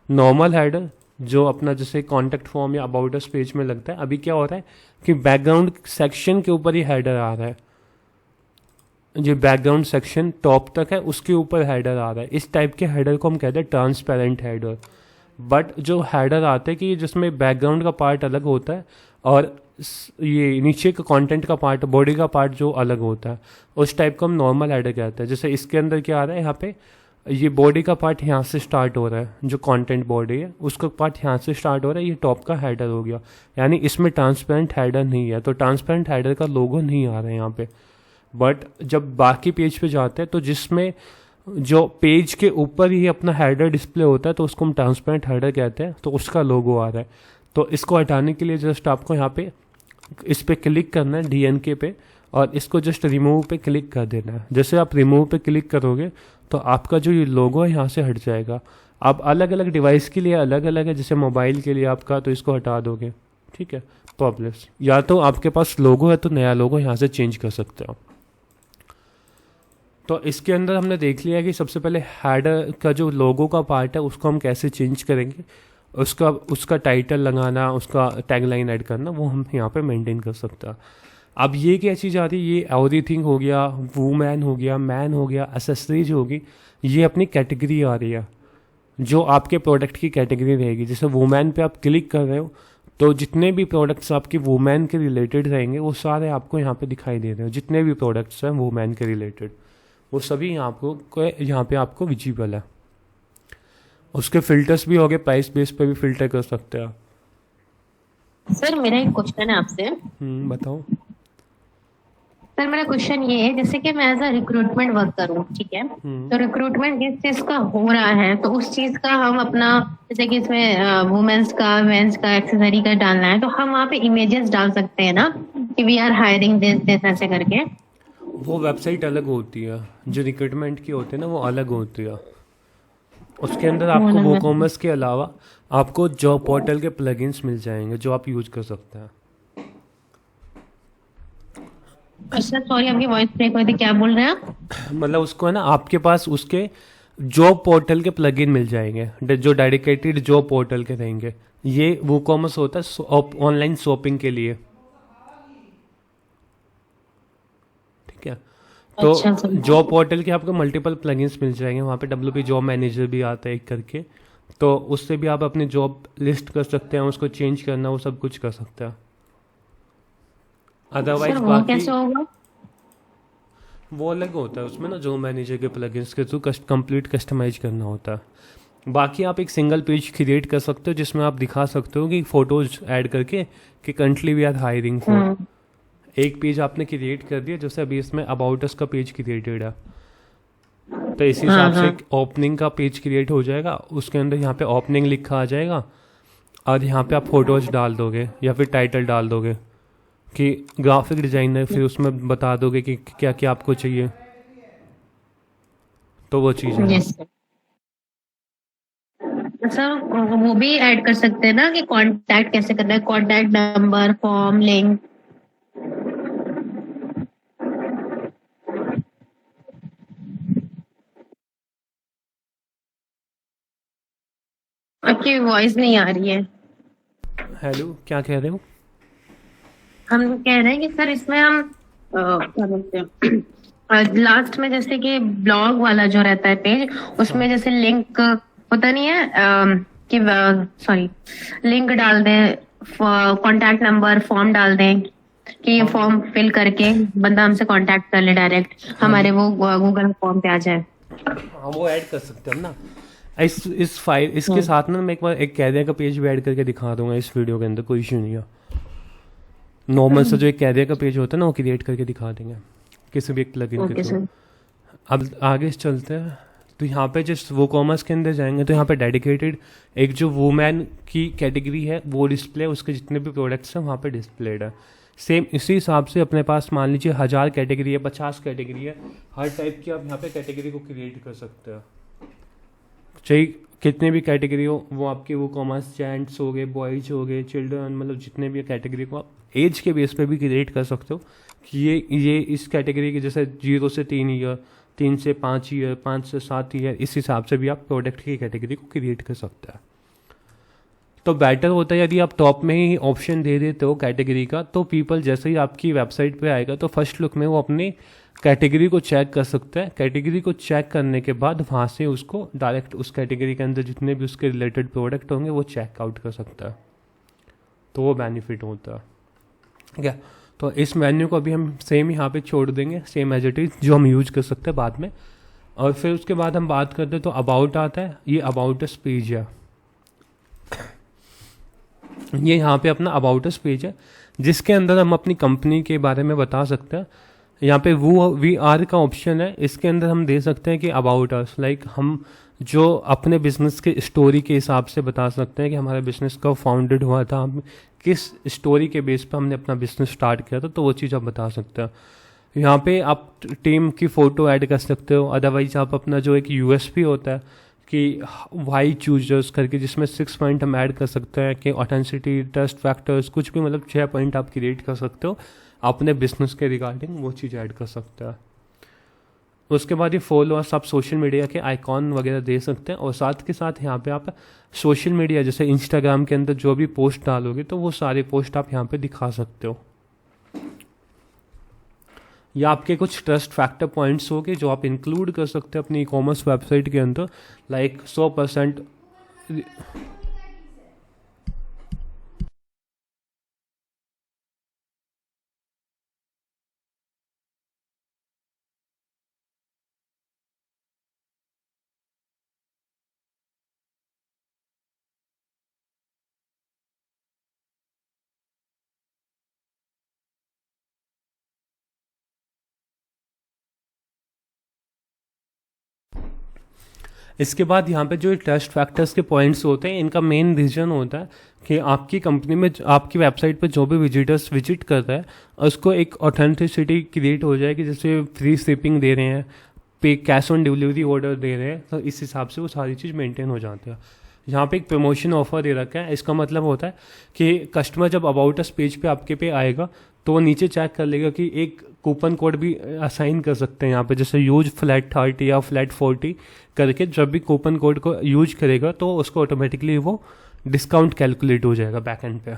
नॉर्मल हेडर, जो अपना जैसे कॉन्टैक्ट फॉर्म या अबाउट अस पेज में लगता है। अभी क्या हो रहा है कि बैकग्राउंड सेक्शन के ऊपर ही हेडर आ रहा है, जो बैकग्राउंड सेक्शन टॉप तक है उसके ऊपर हेडर आ रहा है। इस टाइप के हेडर को हम कहते हैं ट्रांसपेरेंट हेडर। बट जो हेडर आते हैं कि जिसमें बैकग्राउंड का पार्ट अलग होता है और ये नीचे का कंटेंट का पार्ट, बॉडी का पार्ट जो अलग होता है, उस टाइप को हम नॉर्मल हेडर कहते हैं। जैसे इसके अंदर क्या आ रहा है, यहाँ पे ये बॉडी का पार्ट यहाँ से स्टार्ट हो रहा है, जो कंटेंट बॉडी है उसका पार्ट यहाँ से स्टार्ट हो रहा है, ये टॉप का हेडर हो गया। यानी इसमें ट्रांसपेरेंट हेडर नहीं है, तो ट्रांसपेरेंट हेडर का लोगो नहीं आ रहा है यहाँ पे। बट जब बाकी पेज पे जाते हैं तो जिसमें जो पेज के ऊपर ही अपना हेडर डिस्प्ले होता है तो उसको हम ट्रांसपेरेंट हेडर कहते हैं, तो उसका लोगो आ रहा है। तो इसको हटाने के लिए जस्ट आपको यहाँ पे इस पे क्लिक करना है DNK पे, और इसको जस्ट रिमूव पे क्लिक कर देना है। जैसे आप रिमूव पे क्लिक करोगे तो आपका जो ये लोगो है यहाँ से हट जाएगा। अब अलग अलग डिवाइस के लिए अलग अलग है, जैसे मोबाइल के लिए आपका तो इसको हटा दोगे, ठीक है, पॉपुलर। या तो आपके पास लोगो है तो नया लोगो यहाँ से चेंज कर सकते हो। तो इसके अंदर हमने देख लिया कि सबसे पहले हेडर का जो लोगो का पार्ट है उसको हम कैसे चेंज करेंगे, उसका टाइटल लगाना, उसका टैगलाइन ऐड करना, वो हम यहाँ पे मेंटेन कर सकते हैं। अब ये क्या चीज़ आ रही है, ये एवरीथिंग हो गया, वूमेन हो गया, मैन हो गया, एसेसरीज होगी, ये अपनी कैटेगरी आ रही है जो आपके प्रोडक्ट की कैटेगरी रहेगी। जैसे वुमेन पे आप क्लिक कर रहे हो तो जितने भी प्रोडक्ट्स आपकी वुमेन के रिलेटेड रहेंगे वो सारे आपको यहाँ पे दिखाई दे रहे हो। जितने भी प्रोडक्ट्स हैं वुमेन के रिलेटेड वो सभी यहाँ पे आपको विजिबल है। उसके फिल्टर्स भी हो गए, प्राइस बेस पे भी फिल्टर कर सकते हैं। सर मेरा एक क्वेश्चन है आपसे। बताओ। सर मेरा क्वेश्चन ये है, जैसे कि मैं एज अ रिक्रूटमेंट वर्क करूँ, ठीक है, तो रिक्रूटमेंट जिस चीज का हो रहा है तो उस चीज का हम अपना, जैसे कि इसमें वुमेन्स का, मेंस का, एक्सेसरी का डालना है तो हम वहाँ पे इमेजेस डाल सकते हैं ना कि वी आर हायरिंग दिस ऐसे करके। वो वेबसाइट अलग होती है, जो रिक्रूटमेंट की होती है ना वो अलग होती है। उसके अंदर आपको वो कॉमर्स के अलावा आपको जॉब पोर्टल के प्लगइन्स मिल जाएंगे जो आप यूज कर सकते हैं। अच्छा सॉरी, आपकी वॉइस ब्रेक हुई थी, क्या बोल रहे हैं आप? मतलब उसको है ना, आपके पास उसके जॉब पोर्टल के प्लगइन मिल जाएंगे जो डेडिकेटेड जॉब पोर्टल के रहेंगे। ये वो कॉमर्स होता है ऑनलाइन शॉपिंग के लिए, ठीक है। तो अच्छा, जॉब पोर्टल के आपको मल्टीपल प्लगइन्स मिल जाएंगे। वहाँ पे WP जॉब मैनेजर भी आता है एक करके, तो उससे भी आप अपनी जॉब लिस्ट कर सकते हैं, उसको चेंज करना, वो सब कुछ कर सकते हैं। अदरवाइज बाकी कैसे होगा? वो अलग होता है, उसमें ना जॉब मैनेजर के प्लगइन्स के थ्रू कंप्लीट कस्टमाइज करना होता है। बाकी आप एक सिंगल पेज क्रिएट कर सकते हो जिसमें आप दिखा सकते हो कि फोटोज ऐड करके कि currently we are hiring for. एक पेज आपने क्रिएट कर दिया, जैसे अभी इसमें अबाउट अस का पेज क्रिएटेड है, तो इसी हिसाब से एक ओपनिंग का पेज क्रिएट हो जाएगा। उसके अंदर यहाँ पे ओपनिंग लिखा आ जाएगा और यहाँ पे आप फोटोज डाल दोगे या फिर टाइटल डाल दोगे कि ग्राफिक डिजाइनर, फिर उसमें बता दोगे कि क्या क्या आपको चाहिए, तो वो चीज़ है। सर वो भी ऐड कर सकते हैं ना कि कांटेक्ट कैसे करना है, कांटेक्ट नंबर, फॉर्म, लिंक। आपकी वॉइस नहीं आ रही है। हेलो, क्या कह रहे हो? हम कह रहे हैं कि सर इसमें हम क्या बोलते हैं, लास्ट में जैसे कि ब्लॉग वाला जो रहता है पेज, उसमें जैसे लिंक होता नहीं है कि सॉरी लिंक डाल दें, कांटेक्ट नंबर, फॉर्म डाल दें कि ये फॉर्म फिल करके बंदा हमसे कांटेक्ट कर ले डायरेक्ट, हमारे वो गूगल फॉर्म पे आ जाए। हाँ, वो ऐड कर सकते हैं ना इस फाइल, इसके साथ ना मैं एक बार एक कैरियर का पेज भी ऐड करके दिखा दूंगा इस वीडियो के अंदर, कोई इशू नहीं है। नॉर्मल से जो एक कैरियर का पेज होता है ना वो क्रिएट करके दिखा देंगे किसी भी एक प्लगइन के थ्रू। अब आगे चलते हैं, तो यहाँ पे जिस वो कॉमर्स के अंदर जाएंगे तो यहाँ पे डेडिकेटेड एक जो वुमेन की कैटेगरी है वो डिस्प्ले, उसके जितने भी प्रोडक्ट्स हैं वहाँ पे डिस्प्लेड है। सेम इसी हिसाब से अपने पास मान लीजिए 1000 कैटेगरी है, 50 कैटेगरी है, हर टाइप की आप यहाँ पे कैटेगरी को क्रिएट कर सकते हो। चाहे कितने भी कैटेगरी हो, वो आपके वो कॉमर्स जेंट्स हो गए, बॉयज हो गए, चिल्ड्रन, मतलब जितने भी कैटेगरी को आप एज के बेस पे भी क्रिएट कर सकते हो कि ये इस कैटेगरी के, जैसे 0 से 3 ईयर, 3 से 5 ईयर, 5 से 7 ईयर, इस हिसाब से भी आप प्रोडक्ट की कैटेगरी को क्रिएट कर सकते हैं। तो बेटर होता है यदि आप टॉप में ही ऑप्शन दे देते हो कैटेगरी का, तो पीपल जैसे ही आपकी वेबसाइट पे आएगा तो फर्स्ट लुक में वो अपनी कैटेगरी को चेक कर सकता है। कैटेगरी को चेक करने के बाद वहाँ से उसको डायरेक्ट उस कैटेगरी के अंदर जितने भी उसके रिलेटेड प्रोडक्ट होंगे वो चेकआउट कर सकता है, तो वो बेनिफिट होता है। ठीक है, तो इस मेन्यू को अभी हम सेम यहाँ पे छोड़ देंगे, सेम एज इट इज, जो हम यूज कर सकते हैं बाद में। और फिर उसके बाद हम बात करते हैं तो अबाउट आता है, ये अबाउट अस पेज है। ये यहाँ पे अपना अबाउट अस पेज है जिसके अंदर हम अपनी कंपनी के बारे में बता सकते हैं। यहाँ पे वो VR का ऑप्शन है, इसके अंदर हम दे सकते हैं कि अबाउट अस, लाइक हम जो अपने बिजनेस के स्टोरी के हिसाब से बता सकते हैं कि हमारा बिजनेस कब फाउंडेड हुआ था, हम किस स्टोरी के बेस पे हमने अपना बिजनेस स्टार्ट किया था, तो वो चीज़ आप बता सकते हैं। यहाँ पे आप टीम की फ़ोटो ऐड कर सकते हो। अदरवाइज आप अपना जो एक USP होता है कि वाई चूजर्स करके, जिसमें 6 पॉइंट हम ऐड कर सकते हैं कि ऑथेंटिसिटी, ट्रस्ट फैक्टर्स, कुछ भी मतलब 6 पॉइंट आप क्रिएट कर सकते हो अपने बिजनेस के रिगार्डिंग, वो चीज़ ऐड कर सकते हैं। उसके बाद ये फॉलोअर्स आप सोशल मीडिया के आइकॉन वगैरह दे सकते हैं, और साथ के साथ यहाँ पे आप सोशल मीडिया जैसे इंस्टाग्राम के अंदर जो भी पोस्ट डालोगे तो वो सारे पोस्ट आप यहाँ पे दिखा सकते हो। या आपके कुछ ट्रस्ट फैक्टर पॉइंट्स होंगे जो आप इंक्लूड कर सकते हैं अपनी ई कॉमर्स वेबसाइट के अंदर, लाइक 100%। इसके बाद यहाँ पे जो ट्रस्ट फैक्टर्स के पॉइंट्स होते हैं, इनका मेन रीज़न होता है कि आपकी कंपनी में, आपकी वेबसाइट पर जो भी विजिटर्स विजिट कर रहा है उसको एक ऑथेंटिसिटी क्रिएट हो जाए कि जैसे फ्री शिपिंग दे रहे हैं, पे कैश ऑन डिलीवरी ऑर्डर दे रहे हैं, तो इस हिसाब से वो सारी चीज़ मेंटेन हो जाती है। यहाँ पे एक प्रमोशन ऑफर दे रखा है, इसका मतलब होता है कि कस्टमर जब अबाउट अस पेज पे आपके पे आएगा तो वो नीचे चेक कर लेगा कि एक कूपन कोड भी असाइन कर सकते हैं यहाँ पे, जैसे यूज फ्लैट 30 या फ्लैट 40 करके जब भी कूपन कोड को यूज करेगा तो उसको ऑटोमेटिकली वो डिस्काउंट कैलकुलेट हो जाएगा बैक एंड पे,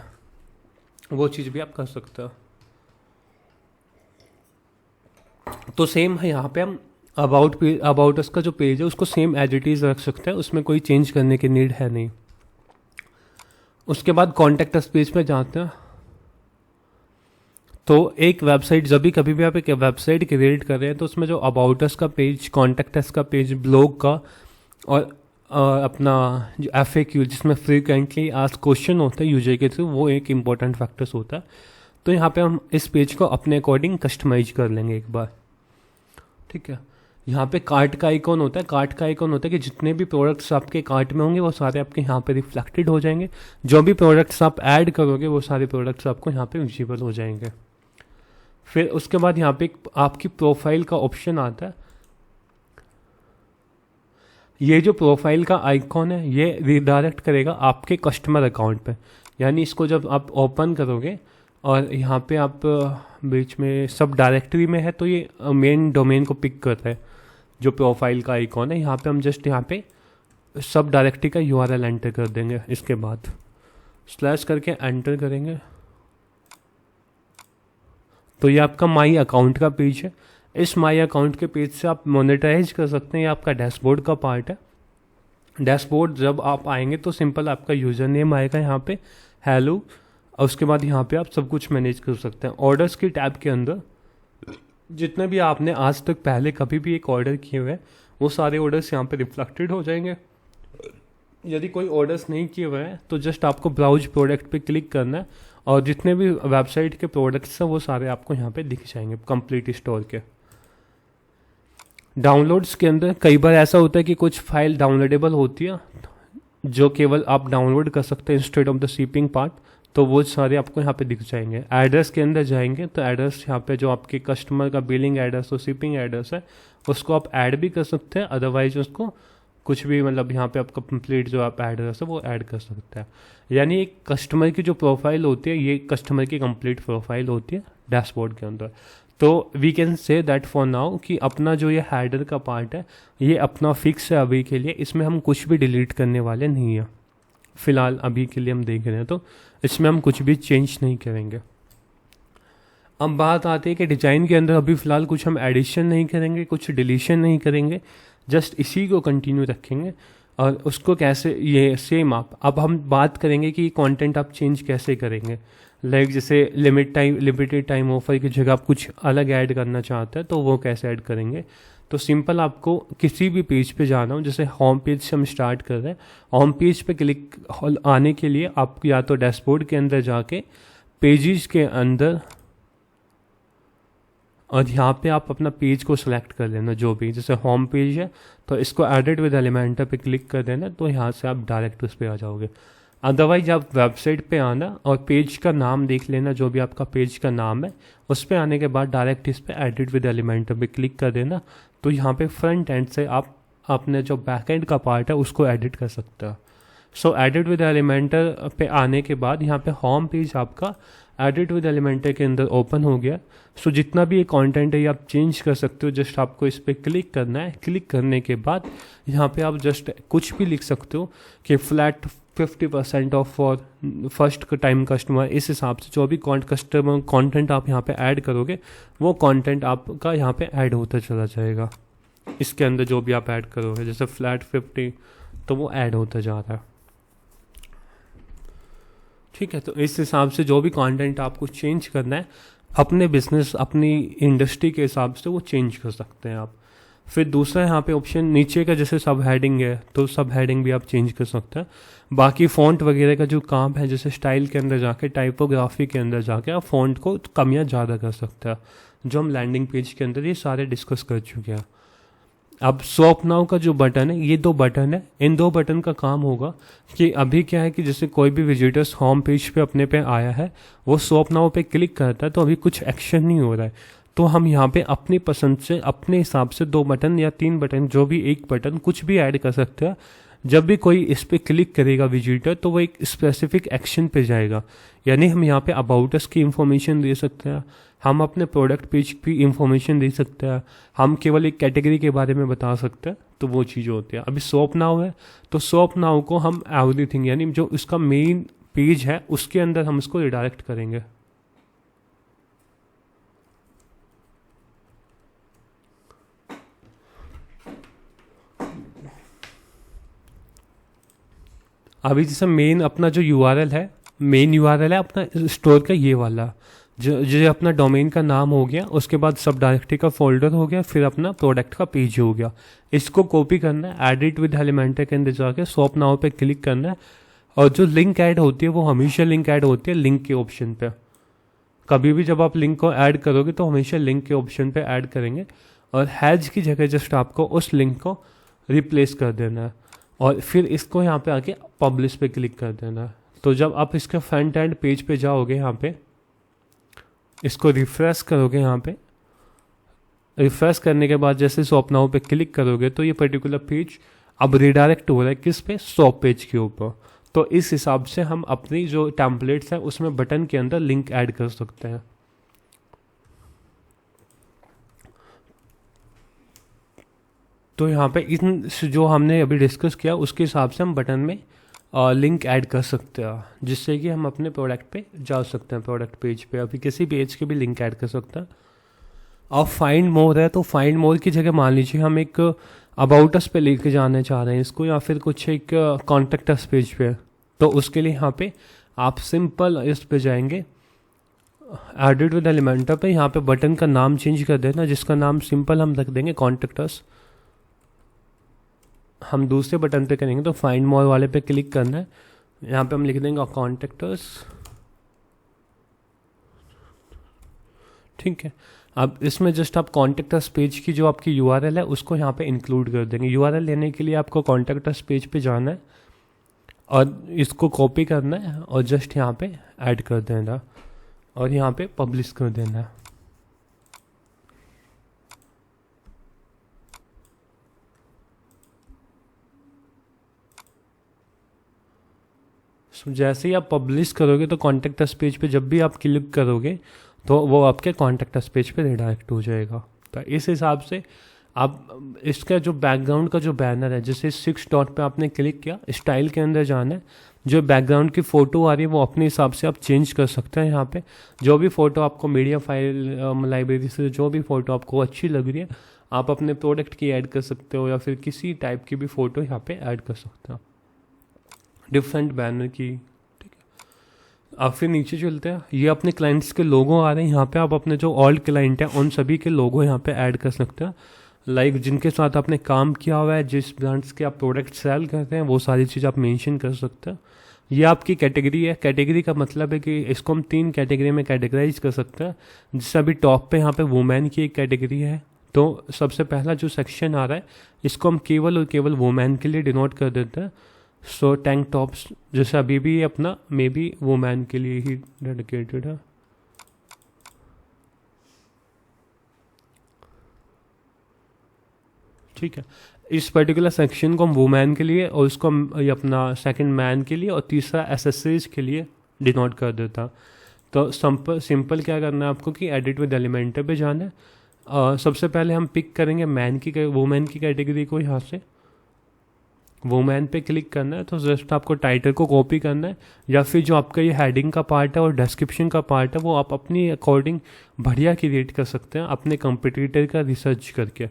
वो चीज़ भी आप कर सकते हो। तो सेम है यहाँ पे हम अबाउट अस का जो पेज है उसको सेम एज इट इज़ रख सकते हैं, उसमें कोई चेंज करने की नीड है नहीं। उसके बाद कॉन्टैक्ट अस पेज पे जाते हैं। तो एक वेबसाइट, जब भी कभी भी आप एक वेबसाइट क्रिएट कर रहे हैं तो उसमें जो अबाउट अस का पेज, कॉन्टैक्ट अस का पेज, ब्लॉग का और अपना जो FAQ जिसमें फ्रीक्वेंटली आस्क्ड क्वेश्चन होता है यूजर के थ्रू, वो एक इम्पॉर्टेंट फैक्टर्स होता है। तो यहाँ पे हम इस पेज को अपने अकॉर्डिंग कस्टमाइज कर लेंगे एक बार, ठीक है। यहाँ पे कार्ट का आइकॉन होता है, कार्ट का आइकॉन होता है कि जितने भी प्रोडक्ट्स आपके कार्ट में होंगे वो सारे आपके यहाँ पे रिफ्लेक्टेड हो जाएंगे, जो भी प्रोडक्ट्स आप ऐड करोगे वो सारे प्रोडक्ट्स आपको यहाँ पे विजिबल हो जाएंगे। फिर उसके बाद यहाँ पे आपकी प्रोफाइल का ऑप्शन आता है। ये जो प्रोफाइल का आइकॉन है ये रिडायरेक्ट करेगा आपके कस्टमर अकाउंट पे, यानी इसको जब आप ओपन करोगे और यहाँ पे आप बीच में सब डायरेक्टरी में है तो ये मेन डोमेन को पिक करता है। जो प्रोफाइल का आइकॉन है यहाँ पे हम जस्ट यहाँ पे सब डायरेक्टरी का URL एंटर कर देंगे, इसके बाद स्लैश करके एंटर करेंगे तो ये आपका माई अकाउंट का पेज है। इस माई अकाउंट के पेज से आप मोनेटाइज कर सकते हैं, ये आपका डैशबोर्ड का पार्ट है। डैशबोर्ड जब आप आएंगे तो सिंपल आपका यूज़र नेम आएगा यहाँ पे हेलो, और उसके बाद यहाँ पे आप सब कुछ मैनेज कर सकते हैं। ऑर्डर्स की टैब के अंदर जितने भी आपने आज तक पहले कभी भी एक ऑर्डर किए हुए हैं वो सारे ऑर्डर्स यहाँ पे रिफ्लेक्टेड हो जाएंगे। यदि कोई ऑर्डर्स नहीं किए हुए हैं तो जस्ट आपको ब्राउज प्रोडक्ट पे क्लिक करना है और जितने भी वेबसाइट के प्रोडक्ट्स हैं वो सारे आपको यहाँ पे दिख जाएंगे कंप्लीट स्टोर के। डाउनलोड्स के अंदर कई बार ऐसा होता है कि कुछ फाइल डाउनलोडेबल होती है जो केवल आप डाउनलोड कर सकते हैं instead of the shipping part, तो वो सारे आपको यहाँ पे दिख जाएंगे। एड्रेस के अंदर जाएंगे तो एड्रेस यहाँ पे जो आपके कस्टमर का बिलिंग एड्रेस और शिपिंग एड्रेस है उसको आप ऐड भी कर सकते हैं, अदरवाइज उसको कुछ भी मतलब यहाँ पे आपका कंप्लीट जो आप एड्रेस है वो ऐड कर सकते हैं। यानी एक कस्टमर की जो प्रोफाइल होती है ये कस्टमर की कंप्लीट प्रोफाइल होती है डैशबोर्ड के अंदर। तो we can say that for now कि अपना जो ये हेडर का पार्ट है ये अपना फिक्स है अभी के लिए, इसमें हम कुछ भी डिलीट करने वाले नहीं हैं। फ़िलहाल अभी के लिए हम देख रहे हैं तो इसमें हम कुछ भी चेंज नहीं करेंगे। अब बात आती है कि डिज़ाइन के अंदर अभी फ़िलहाल कुछ हम एडिशन नहीं करेंगे, कुछ डिलीशन नहीं करेंगे, जस्ट इसी को कंटिन्यू रखेंगे। और उसको कैसे, ये सेम आप अब हम बात करेंगे कि कंटेंट आप चेंज कैसे करेंगे। लाइक जैसे लिमिटेड टाइम ऑफर की जगह आप कुछ अलग ऐड करना चाहते हैं तो वो कैसे ऐड करेंगे। तो सिंपल आपको किसी भी पेज पे जाना हो, जैसे होम पेज से हम स्टार्ट कर रहे हैं, होम पेज पे क्लिक आने के लिए आप या तो डैशबोर्ड के अंदर जाके पेजेस के अंदर और यहाँ पे आप अपना पेज को सिलेक्ट कर लेना जो भी, जैसे होम पेज है तो इसको एडिट विद एलिमेंटर पे क्लिक कर देना, तो यहाँ से आप डायरेक्ट उस पर आ जाओगे। अदरवाइज आप वेबसाइट पे आना और पेज का नाम देख लेना, जो भी आपका पेज का नाम है उस पर आने के बाद डायरेक्ट इस पर एडिट विद एलिमेंटर पे क्लिक कर देना, तो यहाँ पे फ्रंट एंड से आप अपने जो बैकएंड का पार्ट है उसको एडिट कर सकते हैं। सो एडिट विद एलिमेंटर पे आने के बाद यहाँ पे होम पेज आपका एडिट विद एलिमेंटर के अंदर ओपन हो गया। सो जितना भी ये कंटेंट है ये आप चेंज कर सकते हो। जस्ट आपको इस पर क्लिक करना है। क्लिक करने के बाद यहाँ पे आप जस्ट कुछ भी लिख सकते हो कि flat 50% of for first time customer. इस हिसाब से जो भी कस्टमर कंटेंट आप यहाँ पे ऐड करोगे वो कंटेंट आपका यहाँ पे ऐड होता चला जाएगा। इसके अंदर जो भी आप ऐड करोगे जैसे फ्लैट 50 तो वो ऐड होता जा रहा है। ठीक है, तो इस हिसाब से जो भी कंटेंट आपको चेंज करना है अपने बिजनेस अपनी इंडस्ट्री के हिसाब से वो चेंज कर सकते हैं आप। फिर दूसरा यहाँ पे ऑप्शन नीचे का जैसे सब हेडिंग है तो सब हेडिंग भी आप चेंज कर सकते हैं। बाकी फ़ॉन्ट वगैरह का जो काम है जैसे स्टाइल के अंदर जाके टाइपोग्राफी के अंदर जाके आप फ़ॉन्ट को कम या ज़्यादा कर सकते हैं, जो हम लैंडिंग पेज के अंदर ये सारे डिस्कस कर चुके हैं। अब शॉप नाउ का जो बटन है ये 2 बटन है। इन 2 बटन का काम होगा कि अभी क्या है कि जैसे कोई भी विजिटर्स होम पेज पे अपने पे आया है वो शॉप नाउ पे क्लिक करता है तो अभी कुछ एक्शन नहीं हो रहा है। तो हम यहाँ पे अपनी पसंद से अपने हिसाब से 2 बटन या 3 बटन जो भी एक बटन कुछ भी ऐड कर सकते हैं। जब भी कोई इस पर क्लिक करेगा विजिटर तो वो एक स्पेसिफिक एक्शन पे जाएगा। यानी हम यहाँ पे अबाउट अस की इंफॉर्मेशन दे सकते हैं, हम अपने प्रोडक्ट पेज की इंफॉर्मेशन दे सकते हैं, हम केवल एक कैटेगरी के बारे में बता सकते हैं। तो वो चीज़ होती है। अभी शॉप नाउ है तो शॉप नाउ को हम एवरीथिंग यानी जो इसका मेन पेज है उसके अंदर हम इसको रिडायरेक्ट करेंगे। अभी जैसे मेन अपना जो यूआरएल है अपना स्टोर का ये वाला जो अपना डोमेन का नाम हो गया, उसके बाद सब डायरेक्टरी का फोल्डर हो गया, फिर अपना प्रोडक्ट का पेज हो गया। इसको कॉपी करना है, एडिट विद एलिमेंटर के अंदर जाके शॉप नाउ पे क्लिक करना है और जो लिंक ऐड होती है वो हमेशा लिंक ऐड होती है लिंक के ऑप्शन पे। कभी भी जब आप लिंक को ऐड करोगे तो हमेशा लिंक के ऑप्शन पे ऐड करेंगे और हैज की जगह जस्ट आपको उस लिंक को रिप्लेस कर देना है और फिर इसको यहाँ पे आके पब्लिश पे क्लिक कर देना है। तो जब आप इसके फ्रंट एंड पेज पे जाओगे यहाँ पे इसको रिफ्रेश करोगे, यहाँ पे रिफ्रेश करने के बाद जैसे शॉप नाउ पे क्लिक करोगे तो ये पर्टिकुलर पेज अब रिडायरेक्ट हो रहा है किस पे, शॉप पेज के ऊपर। तो इस हिसाब से हम अपनी जो टेम्पलेट्स हैं उसमें बटन के अंदर लिंक ऐड कर सकते हैं। तो यहाँ पे इन जो हमने अभी डिस्कस किया उसके हिसाब से हम बटन में लिंक ऐड कर सकते हैं जिससे कि हम अपने प्रोडक्ट पे जा सकते हैं, प्रोडक्ट पेज पे अभी किसी पेज के भी लिंक ऐड कर सकते हैं। और फाइंड मोर है तो फाइंड मोर की जगह मान लीजिए हम एक अबाउट अस पे लेके जाने चाह रहे हैं इसको या फिर कुछ एक कॉन्टेक्ट अस पेज पे, तो उसके लिए यहाँ पे आप सिंपल इस पे जाएंगे एडिट विद एलिमेंटर पे, यहाँ पे बटन का नाम चेंज कर देना जिसका नाम सिंपल हम रख देंगे कॉन्टेक्ट अस। हम दूसरे बटन पे करेंगे तो फाइंड मोर वाले पे क्लिक करना है, यहाँ पे हम लिख देंगे कॉन्टेक्ट अस। ठीक है, अब इसमें जस्ट आप कॉन्टेक्ट अस पेज की जो आपकी यूआरएल है उसको यहाँ पे इंक्लूड कर देंगे। यूआरएल लेने के लिए आपको कॉन्टेक्ट अस पेज पे जाना है और इसको कॉपी करना है और जस्ट यहाँ पे ऐड कर देना और यहाँ पे पब्लिश कर देना है। जैसे ही आप पब्लिश करोगे तो कॉन्टेक्ट अस पेज पे जब भी आप क्लिक करोगे तो वो आपके कॉन्टेक्ट अस पेज पे रिडायरेक्ट हो जाएगा। तो इस हिसाब से आप इसका जो बैकग्राउंड का जो बैनर है जैसे 6 डॉट पे आपने क्लिक किया, स्टाइल के अंदर जाना है, जो बैकग्राउंड की फ़ोटो आ रही है वो अपने हिसाब से आप चेंज कर सकते हैं। यहाँ पे जो भी फ़ोटो आपको मीडिया फाइल लाइब्रेरी से जो भी फ़ोटो आपको अच्छी लग रही है आप अपने प्रोडक्ट की ऐड कर सकते हो या फिर किसी टाइप की भी फ़ोटो यहाँ पे ऐड कर सकते हो डिफरेंट बैनर की। ठीक है, अब फिर नीचे चलते हैं, ये अपने क्लाइंट्स के लोगो आ रहे हैं, यहाँ पे आप अपने जो ओल्ड क्लाइंट हैं उन सभी के लोगो यहाँ पे ऐड कर सकते हैं, लाइक जिनके साथ आपने काम किया हुआ है, जिस ब्रांड्स के आप प्रोडक्ट सेल करते हैं वो सारी चीज़ आप मेंशन कर सकते हैं। ये आपकी कैटेगरी है, कैटेगरी का मतलब है कि इसको हम 3 कैटेगरी में कैटेगराइज कर सकते हैं। जैसे अभी टॉप पे यहाँ पे वुमेन की एक कैटेगरी है तो सबसे पहला जो सेक्शन आ रहा है इसको हम केवल और केवल वुमेन के लिए डिनोट कर देते हैं। सो टैंक टॉप्स जैसे अभी भी अपना मे बी वुमेन के लिए ही डेडिकेटेड है। ठीक है, इस पर्टिकुलर सेक्शन को हम वुमेन के लिए और उसको हम ये अपना सेकंड मैन के लिए और तीसरा एसेसरीज के लिए डिनोट कर देता। तो सिंपल क्या करना है आपको कि एडिट विद एलिमेंटर पे जाना है। सबसे पहले हम पिक करेंगे वुमेन की कैटेगरी को, यहाँ से वुमेन पे क्लिक करना है। तो जस्ट आपको टाइटल को कॉपी करना है, या फिर जो आपका ये हेडिंग का पार्ट है और डिस्क्रिप्शन का पार्ट है वो आप अपनी अकॉर्डिंग बढ़िया क्रिएट कर सकते हैं अपने कंपटीटर का रिसर्च करके।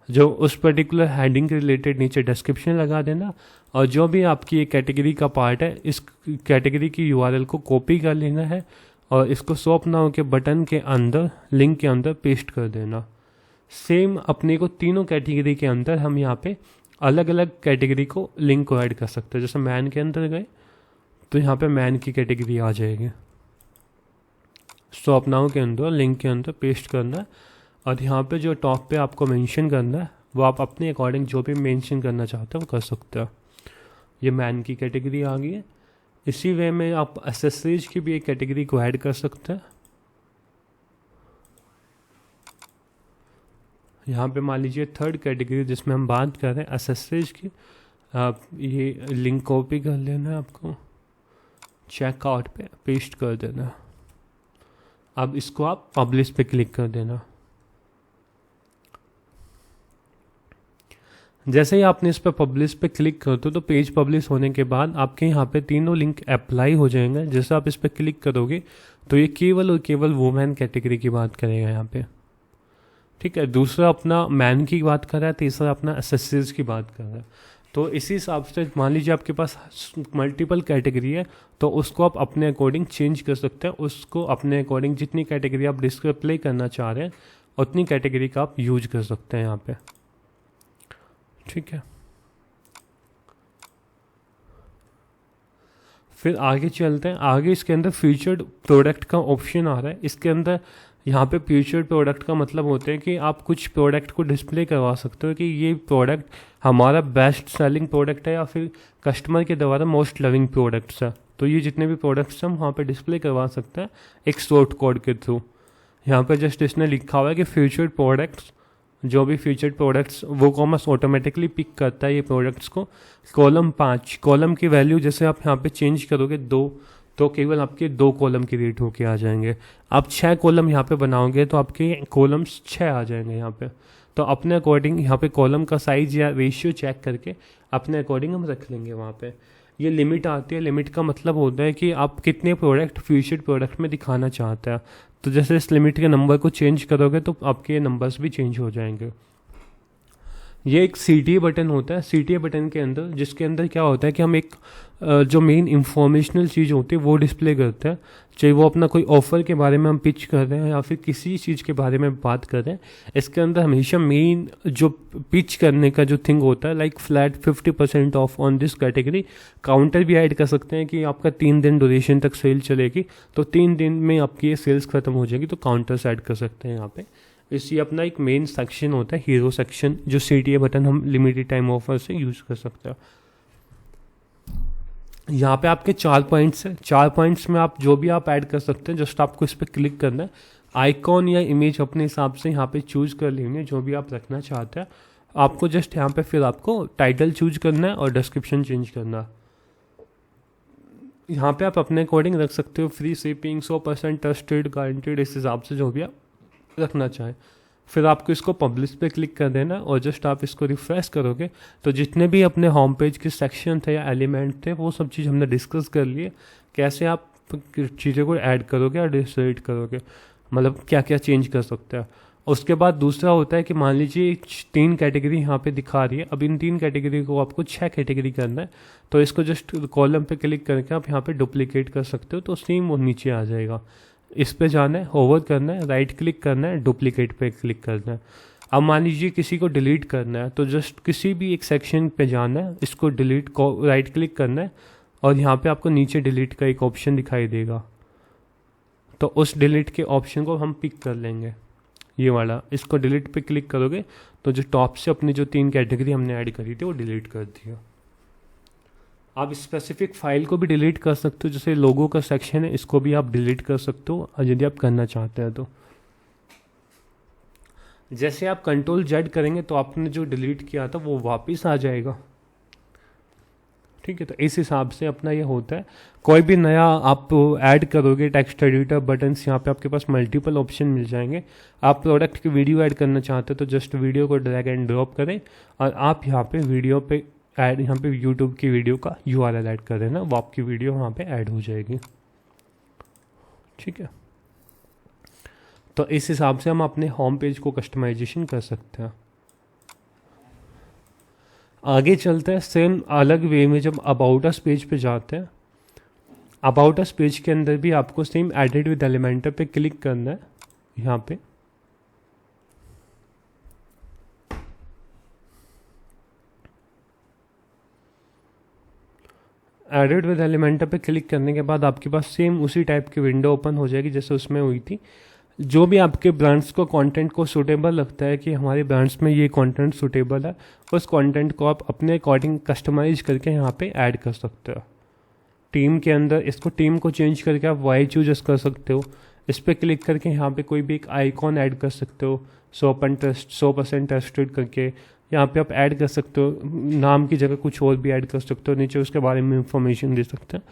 जो उस पर्टिकुलर हेडिंग के रिलेटेड नीचे डिस्क्रिप्शन लगा देना, और जो भी आपकी ये कैटेगरी का पार्ट है इस कैटेगरी की यूआरएल को कॉपी कर लेना है और इसको शॉप नाउ के बटन के अंदर लिंक के अंदर पेस्ट कर देना। सेम अपने को तीनों कैटेगरी के अंदर हम यहाँ पे अलग अलग कैटेगरी को लिंक को ऐड कर सकते हैं। जैसे मैन के अंदर गए तो यहाँ पे मैन की कैटेगरी आ जाएगी। शॉप नाउ के अंदर लिंक के अंदर पेस्ट करना है, और यहाँ पे जो टॉप पे आपको मेंशन करना है वो आप अपने अकॉर्डिंग जो भी मेंशन करना चाहते हो वो कर सकते हो। ये मैन की कैटेगरी आ गई है। इसी वे में आप एसेसरीज की भी एक कैटेगरी को ऐड कर सकते हैं। यहाँ पे मान लीजिए थर्ड कैटेगरी जिसमें हम बात कर रहे हैं एसेसरीज की, आप ये लिंक कॉपी कर लेना है, आपको चेकआउट पे पेस्ट कर देना। अब इसको आप पब्लिश पे क्लिक कर देना। जैसे ही आपने इस पर पब्लिश पे क्लिक कर दो तो पेज पब्लिश होने के बाद आपके यहाँ पे तीनों लिंक अप्लाई हो जाएंगे। जैसे आप इस पर क्लिक करोगे तो ये केवल और केवल वुमेन कैटेगरी की बात करेगा यहाँ पे, ठीक है। दूसरा अपना मैन की बात कर रहा है, तीसरा अपना एसेसरीज की बात कर रहा है। तो इसी हिसाब से मान लीजिए आपके पास मल्टीपल कैटेगरी है तो उसको आप अपने अकॉर्डिंग चेंज कर सकते हैं। उसको अपने अकॉर्डिंग जितनी कैटेगरी आप डिस्प्ले करना चाह रहे हैं उतनी कैटेगरी का आप यूज कर सकते हैं यहाँ पे, ठीक है। फिर आगे चलते हैं। आगे इसके अंदर फीचर्ड प्रोडक्ट का ऑप्शन आ रहा है। इसके अंदर यहाँ पे फीचर्ड प्रोडक्ट का मतलब होता है कि आप कुछ प्रोडक्ट को डिस्प्ले करवा सकते हो कि ये प्रोडक्ट हमारा बेस्ट सेलिंग प्रोडक्ट है या फिर कस्टमर के द्वारा मोस्ट लविंग प्रोडक्ट्स है। तो ये जितने भी प्रोडक्ट्स हम वहाँ पे डिस्प्ले करवा सकते हैं एक शॉर्ट कोड के थ्रू। यहाँ पे जस्ट इसने लिखा हुआ है कि फीचर्ड प्रोडक्ट्स, जो भी फीचर्ड प्रोडक्ट्स वो कॉमर्स ऑटोमेटिकली पिक करता है ये प्रोडक्ट्स को। कॉलम 5 कॉलम की वैल्यू जैसे आप यहाँ पे चेंज करोगे 2 तो केवल आपके 2 कॉलम क्रिएट होके आ जाएंगे। आप 6 कॉलम यहाँ पे बनाओगे तो आपके कॉलम्स 6 आ जाएंगे यहाँ पे। तो अपने अकॉर्डिंग यहाँ पे कॉलम का साइज या रेशियो चेक करके अपने अकॉर्डिंग हम रख लेंगे वहाँ पे। ये लिमिट आती है। लिमिट का मतलब होता है कि आप कितने प्रोडक्ट फीचर्ड प्रोडक्ट में दिखाना चाहते हैं। तो जैसे इस लिमिट के नंबर को चेंज करोगे तो आपके नंबर्स भी चेंज हो जाएंगे। ये एक CTA बटन होता है। CTA बटन के अंदर जिसके अंदर क्या होता है कि हम एक जो मेन इंफॉर्मेशनल चीज़ होती है वो डिस्प्ले करते हैं। चाहे वो अपना कोई ऑफ़र के बारे में हम पिच कर रहे हैं या फिर किसी चीज़ के बारे में बात कर रहे हैं, इसके अंदर हमेशा मेन जो पिच करने का जो थिंग होता है like flat 50% of on this category. Counter भी ऐड कर सकते हैं कि आपका 3 दिन ड्यूरेशन तक सेल चलेगी तो 3 दिन में आपकी ये सेल्स ख़त्म हो जाएगी, तो काउंटर्स ऐड कर सकते हैं यहाँ पे। इसी अपना एक मेन सेक्शन होता है हीरो सेक्शन, जो CTA बटन हम लिमिटेड टाइम ऑफर से यूज़ कर सकते हैं। यहाँ पे आपके 4 पॉइंट्स हैं। 4 पॉइंट्स में आप जो भी आप ऐड कर सकते हैं, जस्ट आपको इस पर क्लिक करना है। आइकॉन या इमेज अपने हिसाब से यहाँ पे चूज़ कर लेंगे जो भी आप रखना चाहते हैं। आपको जस्ट यहाँ पे फिर आपको टाइटल चूज करना है और डिस्क्रिप्शन चेंज करना है। यहाँ पे आप अपने अकॉर्डिंग रख सकते हो, फ्री शिपिंग, 100% ट्रस्टेड, गारंटेड, इस हिसाब से जो भी आप रखना चाहें। फिर आपको इसको पब्लिश पे क्लिक कर देना और जस्ट आप इसको रिफ्रेश करोगे तो जितने भी अपने होम पेज के सेक्शन थे या एलिमेंट थे वो सब चीज़ हमने डिस्कस कर लिए, कैसे आप चीज़ों को ऐड करोगे और डिलीट करोगे, मतलब क्या क्या चेंज कर सकते हैं। उसके बाद दूसरा होता है कि मान लीजिए 3 कैटेगरी यहाँ पे दिखा रही है, अब इन 3 कैटेगरी को आपको 6 कैटेगरी करना है, तो इसको जस्ट कॉलम पे क्लिक करके आप यहाँ पे डुप्लीकेट कर सकते हो, तो सेम वो नीचे आ जाएगा। इस पे जाना है, होवर करना है, राइट क्लिक करना है, डुप्लीकेट पे क्लिक करना है। अब मान लीजिए किसी को डिलीट करना है तो जस्ट किसी भी एक सेक्शन पे जाना है, इसको डिलीट को राइट क्लिक करना है और यहाँ पे आपको नीचे डिलीट का एक ऑप्शन दिखाई देगा, तो उस डिलीट के ऑप्शन को हम पिक कर लेंगे, ये वाला। इसको डिलीट पे क्लिक करोगे तो जो टॉप से अपनी जो 3 कैटेगरी हमने ऐड करी थी वो डिलीट कर दिया। आप स्पेसिफिक फाइल को भी डिलीट कर सकते हो, जैसे लोगो का सेक्शन है इसको भी आप डिलीट कर सकते हो यदि आप करना चाहते हैं तो। जैसे आप कंट्रोल जेड करेंगे तो आपने जो डिलीट किया था वो वापस आ जाएगा। ठीक है, तो इस हिसाब से अपना ये होता है। कोई भी नया आप ऐड करोगे टेक्स्ट एडिटर बटन्स, यहाँ पे आपके पास मल्टीपल ऑप्शन मिल जाएंगे। आप प्रोडक्ट की वीडियो ऐड करना चाहते हो तो जस्ट वीडियो को ड्रैग एंड ड्रॉप करें और आप यहाँ पे वीडियो पे ऐड, यहाँ पे यूट्यूब की वीडियो का URL ऐड कर देना, वो आपकी वीडियो वहाँ पे ऐड हो जाएगी। ठीक है, तो इस हिसाब से हम अपने होम पेज को कस्टमाइजेशन कर सकते हैं। आगे चलते हैं, सेम अलग वे में जब अबाउट अस पेज पे जाते हैं, अबाउट अस पेज के अंदर भी आपको सेम एडिट विद एलिमेंटर पे क्लिक करना है। यहाँ पे एडिट विद एलिमेंटर पे क्लिक करने के बाद आपके पास सेम उसी टाइप की विंडो ओपन हो जाएगी जैसे उसमें हुई थी। जो भी आपके ब्रांड्स को कंटेंट को सूटेबल लगता है कि हमारे ब्रांड्स में ये कंटेंट सूटेबल है, उस कंटेंट को आप अपने अकॉर्डिंग कस्टमाइज करके यहाँ पे ऐड कर सकते हो। टीम के अंदर इसको टीम को चेंज करके आप वाई चूज कर सकते हो। इस पर क्लिक करके यहाँ पे कोई भी एक आइकॉन ऐड कर सकते हो, 100% ट्रस्टेड करके यहाँ पे आप ऐड कर सकते हो। नाम की जगह कुछ और भी ऐड कर सकते हो, नीचे उसके बारे में इंफॉर्मेशन दे सकते हैं।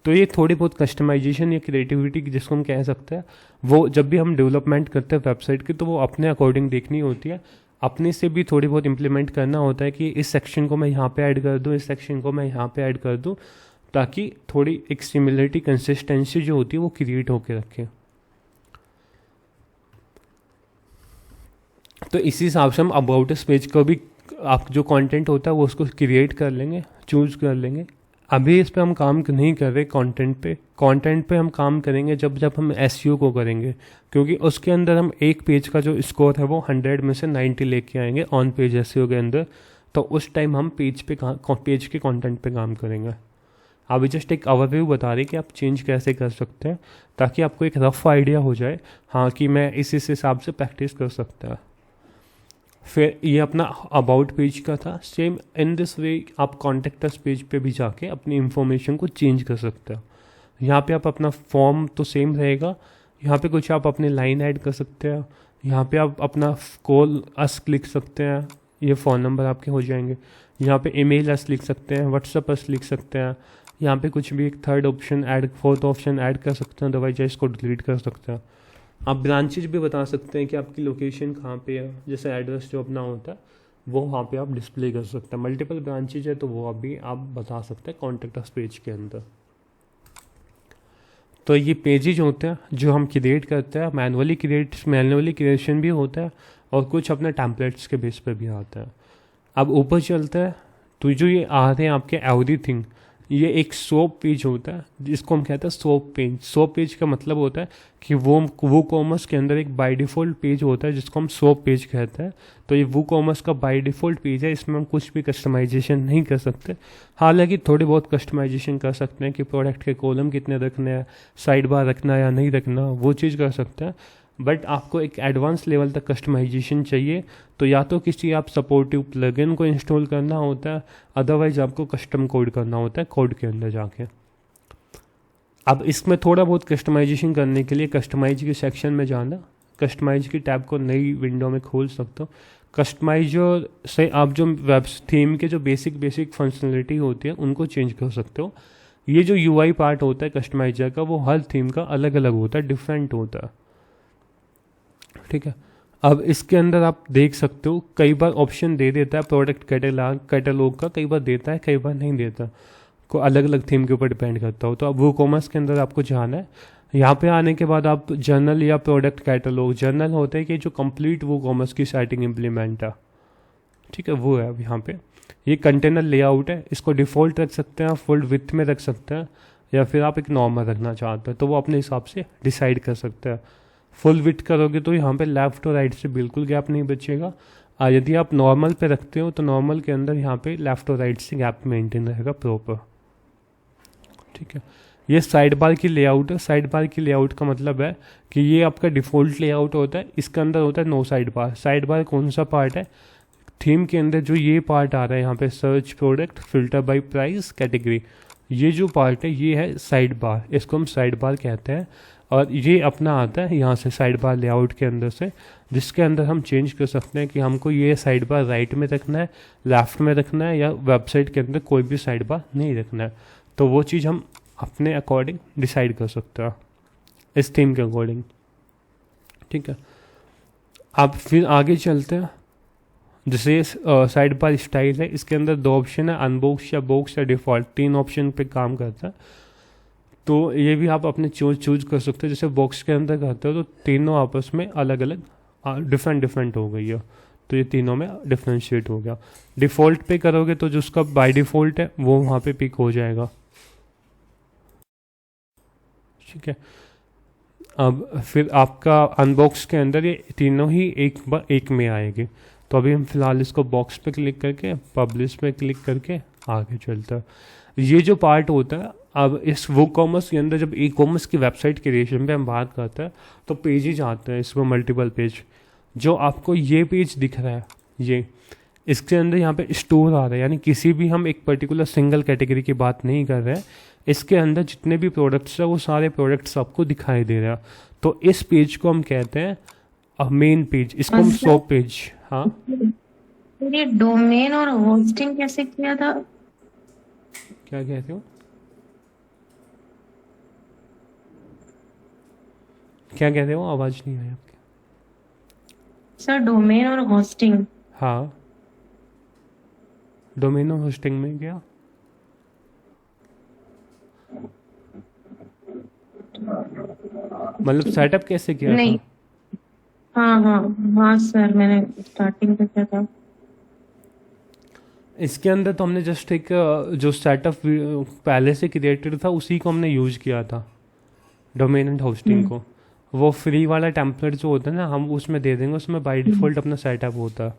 तो ये थोड़ी बहुत कस्टमाइजेशन या क्रिएटिविटी जिसको हम कह सकते हैं, वो जब भी हम डेवलपमेंट करते हैं वेबसाइट की तो वो अपने अकॉर्डिंग देखनी होती है। अपने से भी थोड़ी बहुत इम्प्लीमेंट करना होता है कि इस सेक्शन को मैं यहाँ पे ऐड कर दूँ, इस सेक्शन को मैं यहाँ पे ऐड कर दूँ, ताकि थोड़ी एक सिमिलरिटी कंसिस्टेंसी जो होती है वो क्रिएट होकर रखे। तो इसी हिसाब से हम अबाउट अस पेज को भी आप जो कंटेंट होता है वो उसको क्रिएट कर लेंगे, चूज कर लेंगे। अभी इस पे हम काम नहीं कर रहे कंटेंट पे हम काम करेंगे जब हम SEO को करेंगे, क्योंकि उसके अंदर हम एक पेज का जो स्कोर है वो 100 में से 90 लेके आएंगे ऑन पेज SEO के अंदर। तो उस टाइम हम पेज के कंटेंट पे काम करेंगे। अभी जस्ट एक ओवरव्यू बता रही कि आप चेंज कैसे कर सकते हैं, ताकि आपको एक रफ आइडिया हो जाए हाँ कि मैं इस हिसाब से प्रैक्टिस कर सकता है। फिर ये अपना अबाउट पेज का था। सेम इन दिस वे आप कॉन्टेक्ट अस पेज पे भी जाके अपनी इंफॉर्मेशन को चेंज कर सकते हो। यहाँ पे आप अपना फॉर्म तो सेम रहेगा, यहाँ पे कुछ आप अपने लाइन ऐड कर सकते हो, यहाँ पे आप अपना कॉल अस लिख सकते हैं, ये फ़ोन नंबर आपके हो जाएंगे। यहाँ पे ईमेल अस लिख सकते हैं, व्हाट्सएप अस लिख सकते हैं। यहाँ पे कुछ भी एक third option add, fourth option add कर सकते हैं, अदरवाइज इसको डिलीट कर सकते हैं। आप ब्रांचेज भी बता सकते हैं कि आपकी लोकेशन कहाँ पे है, जैसे एड्रेस जो अपना होता है वो वहाँ पे आप डिस्प्ले कर सकते हैं। मल्टीपल ब्रांचेज है तो वो अभी आप बता सकते हैं कॉन्टेक्ट अस पेज के अंदर। तो ये पेजेज होते हैं जो हम क्रिएट करते हैं, मैनुअली क्रिएशन भी होता है और कुछ अपने टेम्पलेट्स के बेस पे भी आता है। अब ऊपर चलते हैं तो जो ये आ रहे हैं आपके एवरीथिंग, ये एक सोप पेज होता है जिसको हम कहते हैं सोप पेज। सोप पेज का मतलब होता है कि वो कॉमर्स के अंदर एक बाय डिफ़ॉल्ट पेज होता है जिसको हम सोप पेज कहते हैं। तो ये वो कॉमर्स का बाय डिफ़ॉल्ट पेज है, इसमें हम कुछ भी कस्टमाइजेशन नहीं कर सकते। हालांकि थोड़ी बहुत कस्टमाइजेशन कर सकते हैं कि प्रोडक्ट के कॉलम कितने रखने हैं, साइड बार रखना या नहीं रखना, वो चीज़ कर सकते हैं। बट आपको एक एडवांस लेवल तक कस्टमाइजेशन चाहिए तो या तो किसी आप सपोर्टिव प्लगइन को इंस्टॉल करना होता है, अदरवाइज आपको कस्टम कोड करना होता है कोड के अंदर जाके। अब इसमें थोड़ा बहुत कस्टमाइजेशन करने के लिए कस्टमाइज के सेक्शन में जाना, कस्टमाइज की टैब को नई विंडो में खोल सकते हो। कस्टमाइजर से आप जो वेब थीम के जो बेसिक फंक्शनलिटी होती है उनको चेंज कर सकते हो। ये जो UI पार्ट होता है कस्टमाइजर का वो हर थीम का अलग अलग होता है, डिफरेंट होता है। ठीक है, अब इसके अंदर आप देख सकते हो कई बार ऑप्शन दे देता है प्रोडक्ट कैटलॉग का, कई बार देता है कई बार नहीं देता, को अलग अलग थीम के ऊपर डिपेंड करता हो। तो अब वो कॉमर्स के अंदर आपको जाना है। यहाँ पे आने के बाद आप जर्नल या प्रोडक्ट कैटलॉग, जर्नल होता है कि जो कंप्लीट वो कॉमर्स की सेटिंग इम्प्लीमेंट है, ठीक है, वो है। अब यहाँ पे ये कंटेनर लेआउट है, इसको डिफ़ॉल्ट रख सकते हैं, फुल विड्थ में रख सकते हैं, या फिर आप एक नॉर्मल रखना चाहते हैं तो वो अपने हिसाब से डिसाइड कर सकते हैं। फुल विड्थ करोगे तो यहाँ पे लेफ़्ट और राइट से बिल्कुल गैप नहीं बचेगा। यदि आप नॉर्मल पे रखते हो तो नॉर्मल के अंदर यहाँ पे लेफ़्ट और राइट से गैप मेंटेन रहेगा प्रॉपर। ठीक है, ये साइड बार की लेआउट है। साइड बार की लेआउट का मतलब है कि ये आपका डिफ़ॉल्ट लेआउट होता है, इसके अंदर होता है no side bar. Side bar कौन सा पार्ट है थीम के अंदर, जो ये पार्ट आ रहा है यहाँ पे search product filter by price category, ये जो पार्ट है ये है साइड बार, इसको हम साइड बार कहते हैं। और ये अपना आता है यहाँ से साइड बार लेआउट के अंदर से, जिसके अंदर हम चेंज कर सकते हैं कि हमको ये साइड बार राइट में रखना है, लेफ्ट में रखना है, या वेबसाइट के अंदर कोई भी साइड बार नहीं रखना है। तो वो चीज़ हम अपने अकॉर्डिंग डिसाइड कर सकते हैं इस थीम के अकॉर्डिंग। ठीक है, अब फिर आगे चलते हैं। जैसे साइड बार स्टाइल है, इसके अंदर 2 ऑप्शन है, अनबॉक्स या बॉक्स या डिफ़ॉल्ट, 3 ऑप्शन पे काम करता है। तो ये भी आप अपने चूज कर सकते हो। जैसे बॉक्स के अंदर करते हो तो तीनों आपस में अलग अलग डिफरेंट हो गई है, तो ये तीनों में डिफ्रेंशिएट हो गया। डिफ़ॉल्ट पे करोगे तो जो उसका बाय डिफ़ॉल्ट है वो वहाँ पे पिक हो जाएगा। ठीक है, अब फिर आपका अनबॉक्स के अंदर ये तीनों ही एक में आएगी। तो अभी हम फिलहाल इसको बॉक्स पे क्लिक करके पब्लिश पे क्लिक करके आगे चलता है। ये जो पार्ट होता है, अब इस वो कॉमर्स के अंदर जब ई कॉमर्स की वेबसाइट क्रिएशन पे हम बात करते हैं तो पेजेज आते हैं इसमें, मल्टीपल पेज। जो आपको ये पेज दिख रहा है, ये इसके अंदर यहाँ पे स्टोर आ रहा है, यानी किसी भी हम एक पर्टिकुलर सिंगल कैटेगरी की बात नहीं कर रहे हैं। इसके अंदर जितने भी प्रोडक्ट्स हैं वो सारे प्रोडक्ट्स आपको दिखाई दे रहा है। तो इस पेज को हम कहते हैं मेन पेज, इसको हम अच्छा। 100 पेज। हाँ, ये डोमेन और होस्टिंग कैसे किया था? क्या कहते हो, क्या कहते हो, आवाज़ नहीं आई आपकी। सर डोमेन और होस्टिंग। हाँ, डोमेन और होस्टिंग में क्या? मतलब सेटअप कैसे किया नहीं। था? हाँ सर, मैंने स्टार्टिंग पे किया था। इसके अंदर तो हमने जस्ट एक जो सेटअप पहले से क्रिएटेड था उसी को हमने यूज किया था, डोमेन एंड होस्टिंग को। वो फ्री वाला टेम्पलेट जो होता है ना, हम उसमें दे देंगे, उसमें बाय डिफ़ॉल्ट अपना सेटअप होता है।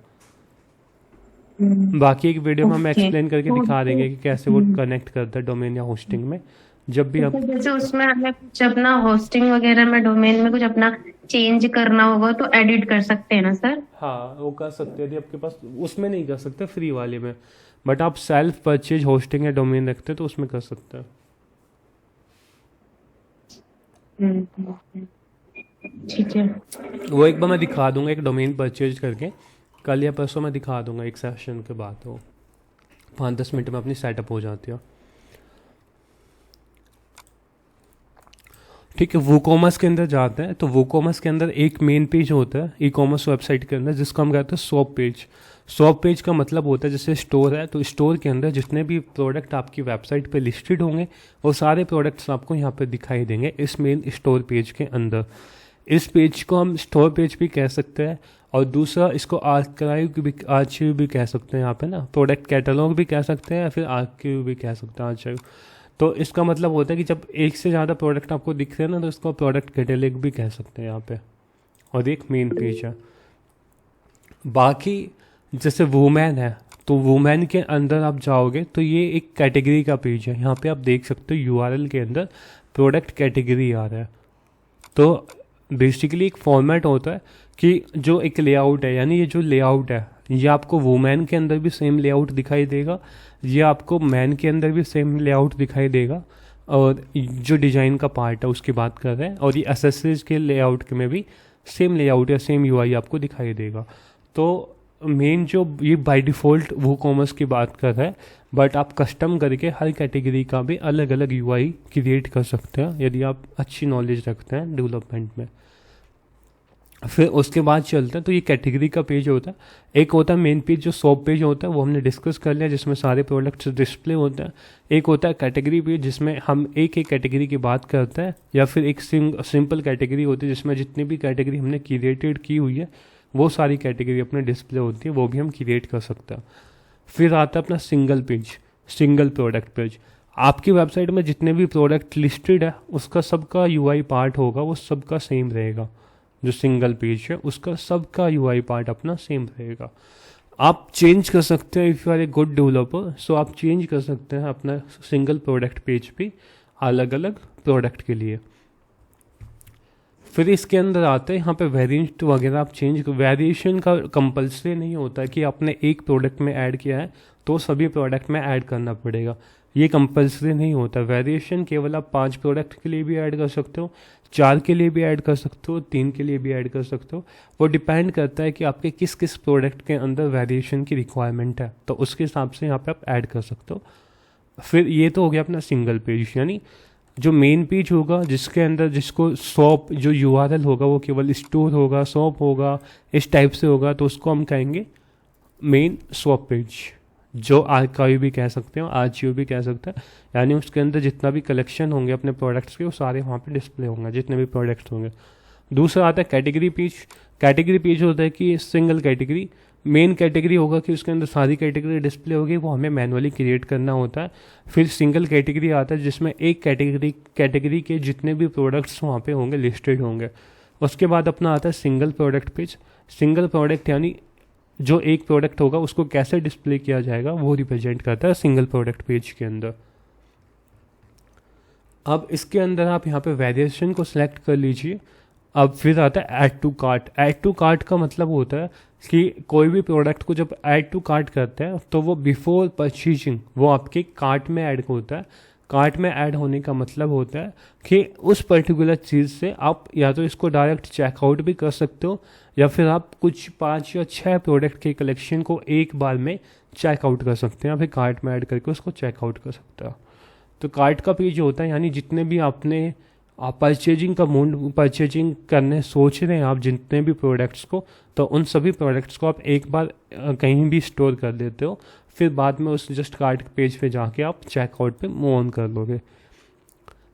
बाकी एक वीडियो में हम ओके। एक्सप्लेन करके दिखा देंगे कि कैसे वो कनेक्ट करता है डोमेन या होस्टिंग में। जब भी आप जैसे उसमें हमें कुछ अपना होस्टिंग वगैरह में डोमेन में कुछ अपना चेंज करना होगा तो एडिट कर सकते हैं ना सर? हाँ, वो कर सकते हैं। यदि आपके पास, उसमें नहीं कर सकते फ्री वाले में, बट आप सेल्फ परचेज होस्टिंग या डोमेन रखते हैं तो उसमें कर सकते हैं। ठीक है। वो एक बार मैं दिखा दूंगा, एक डोमेन परचेज करके कल या परसों मैं दिखा दूंगा, एक सेशन के बाद। वो 5-10 मिनट में अपनी सेटअप हो जाती है। ठीक है, वो कॉमर्स के अंदर जाते हैं। तो वो कॉमर्स के अंदर एक मेन पेज होता है ई कॉमर्स वेबसाइट के अंदर, जिसको हम कहते हैं शॉप पेज। शॉप पेज का मतलब होता है जैसे स्टोर है, तो स्टोर के अंदर जितने भी प्रोडक्ट आपकी वेबसाइट पे लिस्टेड होंगे वो सारे प्रोडक्ट्स आपको यहाँ पे दिखाई देंगे इस मेन स्टोर पेज के अंदर। इस पेज को हम स्टोर पेज भी कह सकते हैं, और दूसरा इसको आर्काइव भी कह सकते हैं। यहाँ पे ना प्रोडक्ट कैटलॉग भी कह सकते हैं, या फिर आर्काइव भी कह सकते हैं, आर्काइव। तो इसका मतलब होता है कि जब एक से ज़्यादा प्रोडक्ट आपको दिख रहे हैं ना, तो इसको प्रोडक्ट कैटलॉग भी कह सकते हैं यहाँ पे। और एक मेन पेज है। बाकी जैसे वुमेन है, तो वुमेन के अंदर आप जाओगे तो ये एक कैटेगरी का पेज है। यहाँ पे आप देख सकते हो यूआरएल के अंदर प्रोडक्ट कैटेगरी आ रहा है। तो बेसिकली एक फॉर्मेट होता है कि जो एक लेआउट है, यानी ये जो लेआउट है ये आपको वुमेन के अंदर भी सेम लेआउट दिखाई देगा, ये आपको मैन के अंदर भी सेम लेआउट दिखाई देगा, और जो डिज़ाइन का पार्ट है उसकी बात कर रहे हैं, और ये एसेसरीज के लेआउट में भी सेम लेआउट या सेम यूआई आपको दिखाई देगा। तो मेन जो ये बाय डिफ़ॉल्ट वो कॉमर्स की बात कर रहा है, बट आप कस्टम करके हर कैटेगरी का भी अलग अलग यूआई क्रिएट कर सकते हैं यदि आप अच्छी नॉलेज रखते हैं डेवलपमेंट में। फिर उसके बाद चलते हैं, तो ये कैटेगरी का पेज होता है। एक होता है मेन पेज जो शॉप पेज होता है, वो हमने डिस्कस कर लिया, जिसमें सारे प्रोडक्ट्स डिस्प्ले होते हैं। एक होता है कैटेगरी पेज जिसमें हम एक एक कैटेगरी की बात करते हैं, या फिर एक सिंपल कैटेगरी होती है जिसमें जितनी भी कैटेगरी हमने क्रिएटेड की हुई है वो सारी कैटेगरी अपने डिस्प्ले होती है, वो भी हम क्रिएट कर सकते हैं। फिर आता है अपना single page, single product page. आपकी वेबसाइट में जितने भी प्रोडक्ट लिस्टेड है उसका सबका यूआई पार्ट होगा, वो सबका सेम रहेगा। जो सिंगल पेज है उसका सबका यूआई पार्ट अपना सेम रहेगा। आप चेंज कर सकते हैं, if you are a good developer, so आप चेंज कर सकते हैं अपना सिंगल प्रोडक्ट पेज भी अलग अलग प्रोडक्ट के लिए। फिर इसके अंदर आते हैं यहाँ पे वेरिएंट वगैरह आप चेंज, वेरिएशन का कंपल्सरी नहीं होता है कि आपने एक प्रोडक्ट में ऐड किया है तो सभी प्रोडक्ट में ऐड करना पड़ेगा। ये कंपल्सरी नहीं होता। वेरिएशन केवल आप 5 प्रोडक्ट के लिए भी ऐड कर सकते हो, 4 के लिए भी ऐड कर सकते हो, 3 के लिए भी ऐड कर सकते हो। वो डिपेंड करता है कि आपके किस किस प्रोडक्ट के अंदर वेरिएशन की रिक्वायरमेंट है, तो उसके हिसाब से यहाँ पे आप ऐड कर सकते हो। फिर ये तो हो गया अपना सिंगल पेज, यानी जो मेन पेज होगा जिसके अंदर जिसको शॉप जो यूआरएल होगा वो केवल स्टोर होगा, शॉप होगा, इस टाइप से होगा, तो उसको हम कहेंगे मेन शॉप पेज, जो आर्काइव भी कह सकते हैं, आर्चिव भी कह सकते हैं। यानी उसके अंदर जितना भी कलेक्शन होंगे अपने प्रोडक्ट्स के वो सारे वहाँ पे डिस्प्ले होंगे, जितने भी प्रोडक्ट्स होंगे। दूसरा आता है कैटेगरी पेज। कैटेगरी पेज होता है कि सिंगल कैटेगरी, मेन कैटेगरी होगा कि उसके अंदर सारी कैटेगरी डिस्प्ले होगी, वो हमें मैनुअली क्रिएट करना होता है। फिर सिंगल कैटेगरी आता है जिसमें एक कैटेगरी के जितने भी प्रोडक्ट्स वहाँ पे होंगे लिस्टेड होंगे। उसके बाद अपना आता है single product page. Single product यानी जो एक प्रोडक्ट होगा उसको कैसे डिस्प्ले किया जाएगा वो रिप्रेजेंट करता है सिंगल प्रोडक्ट पेज के अंदर। अब इसके अंदर आप यहाँ पे वेरिएशन को सिलेक्ट कर लीजिए। अब फिर आता है add to cart. Add to cart का मतलब होता है कि कोई भी प्रोडक्ट को जब ऐड टू कार्ट करते हैं तो वो बिफोर परचेजिंग वो आपके कार्ट में ऐड होता है। कार्ट में ऐड होने का मतलब होता है कि उस पर्टिकुलर चीज़ से आप या तो इसको डायरेक्ट चेकआउट भी कर सकते हो, या फिर आप कुछ 5 या 6 प्रोडक्ट के कलेक्शन को एक बार में चेकआउट कर सकते हैं, फिर कार्ट में ऐड करके उसको चेकआउट कर सकते हो। तो कार्ट का पेज होता है यानी जितने भी आपने परचेजिंग करने सोच रहे हैं आप जितने भी प्रोडक्ट्स को, तो उन सभी प्रोडक्ट्स को आप एक बार कहीं भी स्टोर कर देते हो, फिर बाद में उस जस्ट कार्ट पेज पे जाके आप चेकआउट पे मूव ऑन कर लोगे।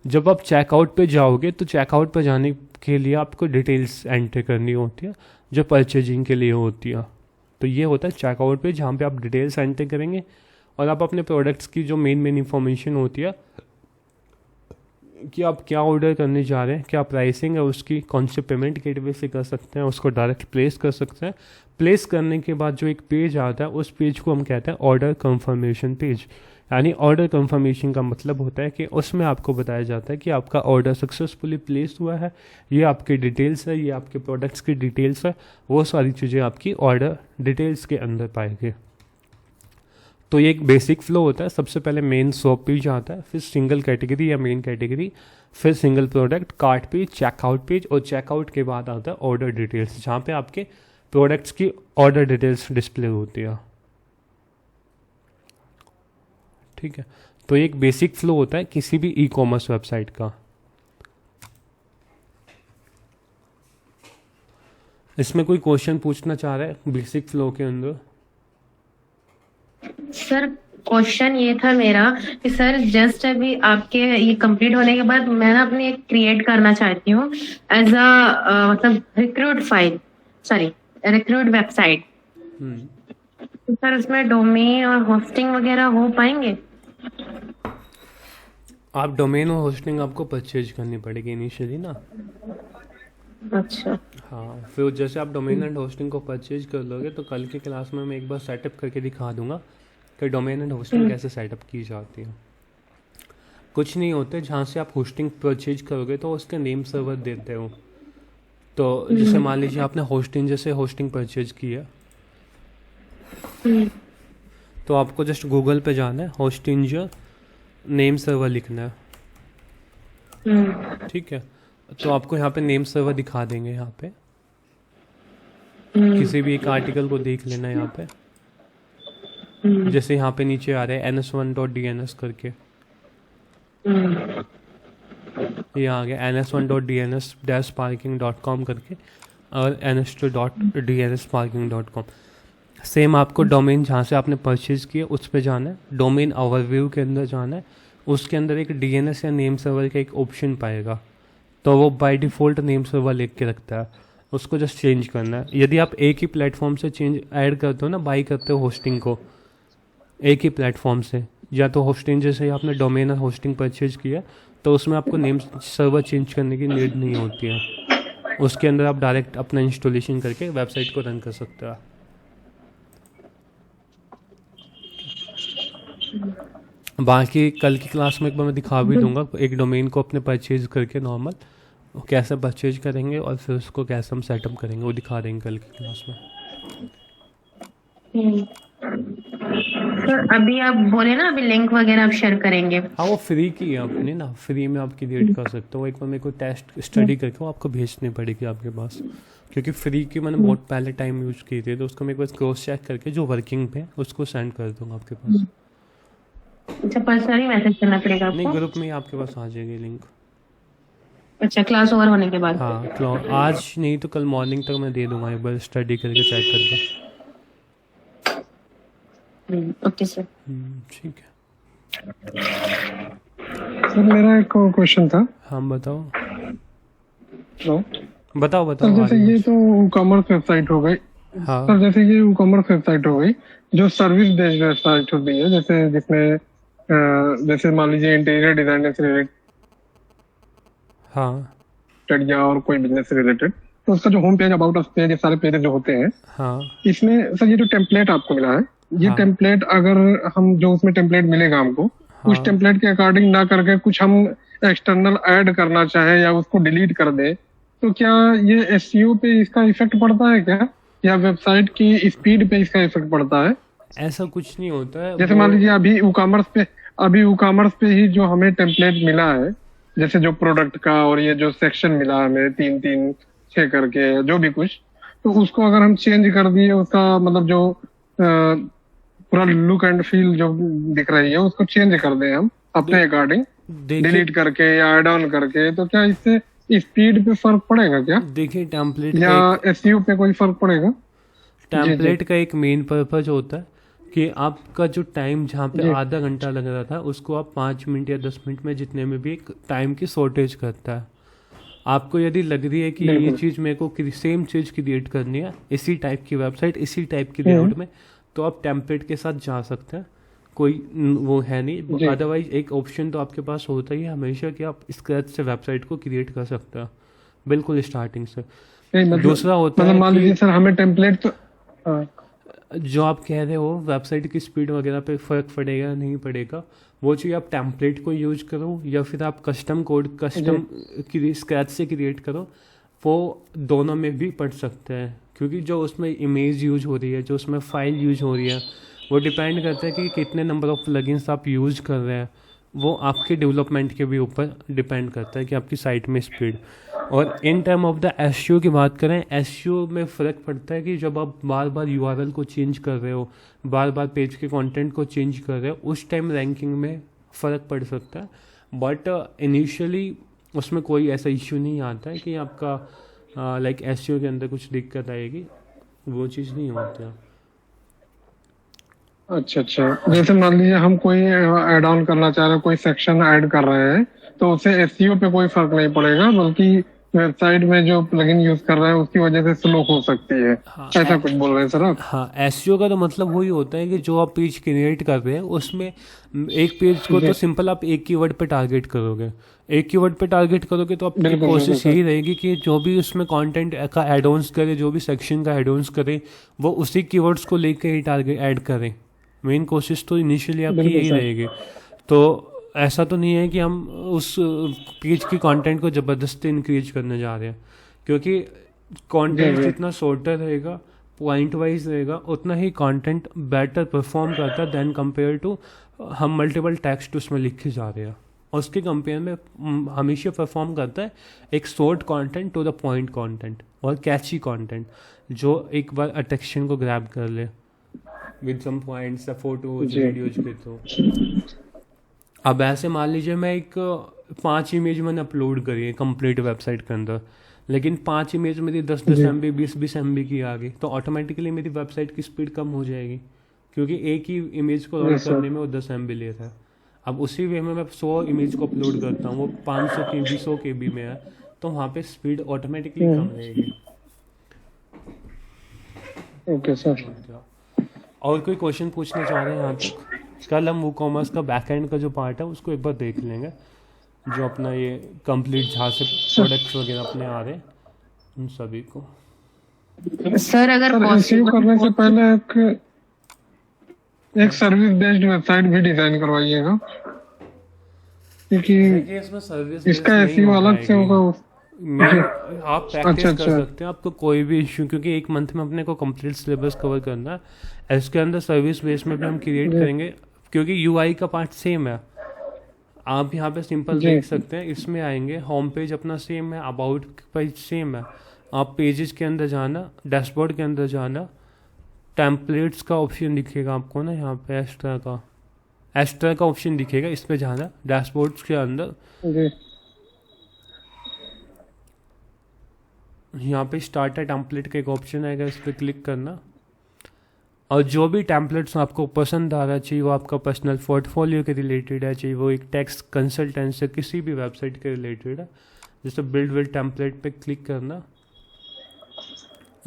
जब आप चेकआउट पे जाओगे तो चेकआउट पे जाने के लिए आपको डिटेल्स एंटर करनी होती है जो परचेजिंग के लिए होती है। तो ये होता है चेकआउट पे, जहाँ पे आप डिटेल्स एंटर करेंगे और आप अपने प्रोडक्ट्स की जो मेन इंफॉर्मेशन होती है कि आप क्या ऑर्डर करने जा रहे हैं, क्या प्राइसिंग है उसकी, कौन से पेमेंट गेटवे से कर सकते हैं, उसको डायरेक्ट प्लेस कर सकते हैं। प्लेस करने के बाद जो एक पेज आता है उस पेज को हम कहते हैं ऑर्डर कंफर्मेशन पेज। यानी ऑर्डर कंफर्मेशन का मतलब होता है कि उसमें आपको बताया जाता है कि आपका ऑर्डर सक्सेसफुली प्लेस हुआ है, ये आपकी डिटेल्स है, ये आपके प्रोडक्ट्स की डिटेल्स है, वो सारी चीज़ें आपकी ऑर्डर डिटेल्स के अंदर पाएंगे। तो ये एक बेसिक फ्लो होता है। सबसे पहले मेन शॉप पेज आता है, फिर सिंगल कैटेगरी या मेन कैटेगरी, फिर single product, cart page, checkout page, और चेकआउट के बाद आता है ऑर्डर डिटेल्स, जहाँ पे आपके प्रोडक्ट्स की ऑर्डर डिटेल्स डिस्प्ले होती है। ठीक है, तो एक बेसिक फ्लो होता है किसी भी ई कॉमर्स वेबसाइट का। इसमें कोई क्वेश्चन पूछना चाह रहा है बेसिक फ्लो के अंदर? सर क्वेश्चन ये था मेरा कि सर जस्ट अभी आपके ये कंप्लीट होने के बाद मैं ना अपनी एक क्रिएट करना चाहती हूँ एज अ मतलब रिक्रूट वेबसाइट। तो सर उसमें डोमेन और होस्टिंग वगैरह हो पाएंगे? आप डोमेन और होस्टिंग आपको परचेज करनी पड़ेगी इनिशियली ना। अच्छा। हाँ, फिर जैसे आप डोमेन एंड होस्टिंग को परचेज कर लोगे तो कल की क्लास में मैं एक बार सेटअप करके दिखा दूंगा कि डोमेन एंड होस्टिंग कैसे सेटअप की जाती है। कुछ नहीं होते, जहाँ से आप होस्टिंग परचेज करोगे तो उसके नेम सर्वर देते हो। तो जैसे मान लीजिए आपने होस्टिंग परचेज की है, तो आपको जस्ट गूगल पे जाना है, होस्टिंग नेम सर्वर लिखना है। ठीक है, तो आपको यहाँ पे नेम सर्वर दिखा देंगे। यहाँ पे किसी भी एक आर्टिकल को देख लेना है यहाँ पे, जैसे यहाँ पे नीचे आ रहा है ns1.dns करके, ये आ गया ns1.dns-parking.com करके और ns2.dnsparking.com। सेम आपको डोमेन जहाँ से आपने परचेज किया उस पे जाना है, डोमेन ओवरव्यू के अंदर जाना है, उसके अंदर एक डीएनएस या नेम सर्वर का एक ऑप्शन पाएगा, तो वो बाय डिफ़ॉल्ट नेम सर्वर लिख के रखता है, उसको जस्ट चेंज करना है। यदि आप एक ही प्लेटफॉर्म से ऐड करते हो ना, बाई करते हो होस्टिंग को एक ही प्लेटफॉर्म से, या तो होस्टिंग जैसे आपने डोमेन और होस्टिंग परचेज किया तो उसमें आपको नेम सर्वर चेंज करने की नीड नहीं होती है, उसके अंदर आप डायरेक्ट अपना इंस्टॉलेशन करके वेबसाइट को रन कर सकते हो। बाकी कल की क्लास में एक बार मैं दिखा भी दूंगा एक डोमेन को अपने परचेज करके नॉर्मल कैसे परचेज करेंगे और फिर उसको कैसे हम सेटअप करेंगे, वो दिखा देंगे कल की क्लास में। सर अभी आप बोले ना, अभी लिंक वगैरह आप शेयर करेंगे। हाँ वो फ्री की है आपने ना, फ्री में आप क्रिएट कर सकते हो। एक बार मेरे को टेस्ट स्टडी करके वो आपको भेजनी पड़ेगी आपके पास, क्योंकि फ्री की मैंने बहुत पहले टाइम यूज़ की थी, तो उसको मैं एक बार क्रॉस चेक करके जो वर्किंग पे है उसको सेंड कर दूंगा आपके पास। अच्छा, पर्सनली मैसेज करना पड़ेगा नहीं, आपको? ग्रुप में ही आपके पास आ जाएगी लिंक। अच्छा, क्लास ओवर होने के बाद? हाँ आज नहीं तो कल मॉर्निंग तक मैं दे दूंगा, एक बार स्टडी करके चेक करके। Okay sir. ठीक है। सर मेरा एक क्वेश्चन था। हाँ बताओ हेलो बताओ सर, बताओ। जैसे ये तो कॉमर्स वेबसाइट हो गई। हाँ सर जैसे ये कॉमर्स वेबसाइट हो गई, जो सर्विस बेस्ड वेबसाइट होती है, जैसे जिसमें जैसे मान लीजिए इंटीरियर डिजाइनर से रिलेटेड हाँ या और कोई बिजनेस से रिलेटेड, तो उसका जो home page, about us page, ये सारे पेजेस जो होते हैं, हाँ इसमें सर ये जो टेम्पलेट आपको मिला है, ये हाँ। टेम्पलेट अगर हम जो उसमें टेम्पलेट मिलेगा हमको, उस हाँ। टेम्पलेट के अकॉर्डिंग ना करके कुछ हम एक्सटर्नल ऐड करना चाहे या उसको डिलीट कर दे, तो क्या ये एसईओ पे इसका इफेक्ट पड़ता है क्या, या वेबसाइट की स्पीड पे इसका इफेक्ट पड़ता है? ऐसा कुछ नहीं होता है। जैसे मान लीजिए अभी ई कॉमर्स पे ही जो हमें टेम्पलेट मिला है, जैसे जो प्रोडक्ट का और ये जो सेक्शन मिला है हमें 3-3-6 करके जो भी कुछ, तो उसको अगर हम चेंज कर दिए, उसका मतलब जो पूरा लुक एंड फील जो दिख रही है उसको चेंज कर दें हम अपने अकॉर्डिंग, देखिए डिलीट करके या ऐड ऑन करके, तो क्या इससे स्पीड पे फर्क पड़ेगा क्या, देखिए टेम्पलेट या एसईओ पे कोई फर्क पड़ेगा? टेम्पलेट का एक मेन पर्पज होता है कि आपका जो टाइम जहाँ पे जी। आधा घंटा लग रहा था उसको आप 5 मिनट या 10 मिनट में, जितने में भी एक टाइम की शॉर्टेज करता है। आपको यदि लग रही है कि ये बिल्कुल। चीज़ मेरे को सेम चीज़ क्रिएट करनी है, इसी टाइप की वेबसाइट, इसी टाइप की लेआउट में, तो आप टेम्पलेट के साथ जा सकते हैं, कोई वो है नहीं। जी। अदरवाइज एक ऑप्शन तो आपके पास होता ही है हमेशा कि आप स्क्रैच से वेबसाइट को क्रिएट कर सकते हैं, बिल्कुल स्टार्टिंग से। नहीं, मतलब दूसरा होता मतलब है मान कि लीजिए सर हमें टेम्पलेट तो हाँ, जो आप कह रहे हो वेबसाइट की स्पीड वगैरह पे फ़र्क पड़ेगा नहीं पड़ेगा, वो चाहिए आप टेम्पलेट को यूज करो या फिर आप कस्टम कोड कस्टम स्क्रैच से क्रिएट करो, वो दोनों में भी पड़ सकते हैं। क्योंकि जो उसमें इमेज यूज हो रही है, जो उसमें फाइल यूज हो रही है, वो डिपेंड करता है कि कितने नंबर ऑफ प्लगइन्स आप यूज कर रहे हैं। वो आपके डेवलपमेंट के भी ऊपर डिपेंड करता है कि आपकी साइट में स्पीड। और in term of the SEO की बात करें, एसईओ में फ़र्क पड़ता है कि जब आप बार बार यूआरएल को चेंज कर रहे हो, बार बार पेज के कंटेंट को चेंज कर रहे हो, उस टाइम रैंकिंग में फ़र्क पड़ सकता है। बट इनिशियली उसमें कोई ऐसा इश्यू नहीं आता है कि आपका लाइक एसईओ के अंदर कुछ दिक्कत आएगी, वो चीज़ नहीं होती है। अच्छा, जैसे मान लीजिए हम कोई ऐड ऑन करना चाह रहे हैं, कोई सेक्शन ऐड कर रहे हैं, तो उससे एसईओ पे कोई फर्क नहीं पड़ेगा, बल्कि वेबसाइट में जो प्लगइन यूज कर रहे हैं उसकी वजह से स्लो हो सकती है। हाँ, ऐसा कुछ बोल रहे हैं सर आप? हाँ, एसईओ का तो मतलब वही होता है कि जो आप पेज क्रिएट कर रहे हैं उसमें एक पेज को तो सिंपल आप एक कीवर्ड पे टारगेट करोगे, एक कीवर्ड पे टारगेट करोगे तो आपकी बिल्कुल, कोशिश बिल्कुल, यही रहेगी कि जो भी उसमें कंटेंट का एड ऑन्स करे, जो भी सेक्शन का एड ऑन्स करे, वो उसी कीवर्ड्स को लेकर ही टारगेट ऐड करें। मेन कोशिश तो इनिशियली आपकी बिल्कुल यही सर। रहेगी। तो ऐसा तो नहीं है कि हम उस पेज की कंटेंट को ज़बरदस्ती इंक्रीज करने जा रहे हैं, क्योंकि कंटेंट जी। जितना शॉर्टर रहेगा, पॉइंट वाइज रहेगा, उतना ही कंटेंट बेटर परफॉर्म करता है देन कंपेयर टू हम मल्टीपल टेक्स्ट उसमें लिख के जा रहे हैं। और उसके कंपेयर में हमेशा परफॉर्म करता है एक short content to the point content और कैची कंटेंट, जो एक बार अटेंशन को ग्रैब कर ले विद सम पॉइंट्स, फोटोज, जी। वीडियोज के थ्रू। अब ऐसे मान लीजिए मैं एक 5 इमेज मैंने अपलोड करी है कंप्लीट वेबसाइट के अंदर, लेकिन 5 इमेज मेरी 10-10 जी। MB 20-20 MB की आ गई, तो ऑटोमेटिकली मेरी वेबसाइट की स्पीड कम हो जाएगी, क्योंकि एक ही इमेज को लोड Yes, sir. करने में वो 10 MB ले रहा है। अब उसी वे में मैं 100 इमेज को अपलोड करता हूँ, वो 500 KB 100 KB में है, तो वहाँ पे स्पीड ऑटोमेटिकली कम रहेगी। Okay sir. और कोई क्वेश्चन पूछना चाह रहे हैं यहाँ तक? कल हम वो कॉमर्स का बैकएंड का जो पार्ट है उसको एक बार देख लेंगे, जो अपना ये कंप्लीट जहाँ से प्रोडक्ट्स वगैरह अपने आ रहे हैं उन सभी को। सर अगर सर एसईओ करने से पहले एक सर्विस बेस्ड वेबसाइट भी डिजाइन करवाइएगा, क्योंकि देखिए इसमें सर्विस इसका एसईओ अलग से होगा। मैं आप प्रैक्टिस अच्छा, कर अच्छा। सकते हैं, आपको कोई भी इश्यू, क्योंकि एक मंथ में अपने को कंप्लीट सिलेबस कवर करना है। इसके अंदर सर्विस बेस में भी हम क्रिएट जी। करेंगे, क्योंकि यूआई का पार्ट सेम है। आप यहाँ पे सिंपल जी। देख सकते हैं, इसमें आएंगे, होम पेज अपना सेम है, अबाउट पेज सेम है। आप पेजेस के अंदर जाना, डैशबोर्ड के अंदर जाना, टेम्पलेट्स का ऑप्शन दिखेगा आपको ना, यहाँ पे एक्स्ट्रा का ऑप्शन दिखेगा, इस पे जाना, डैशबोर्ड के अंदर जी। यहाँ पे स्टार्ट है टेम्पलेट का एक ऑप्शन आएगा, इस पर क्लिक करना, और जो भी टेम्पलेट्स आपको पसंद आ रहा है, चाहिए वो आपका पर्सनल पोर्टफोलियो के रिलेटेड है, चाहिए वो एक टेक्स्ट कंसल्टेंट से किसी भी वेबसाइट के रिलेटेड है, जैसे बिल्ड विद टेम्पलेट पे क्लिक करना।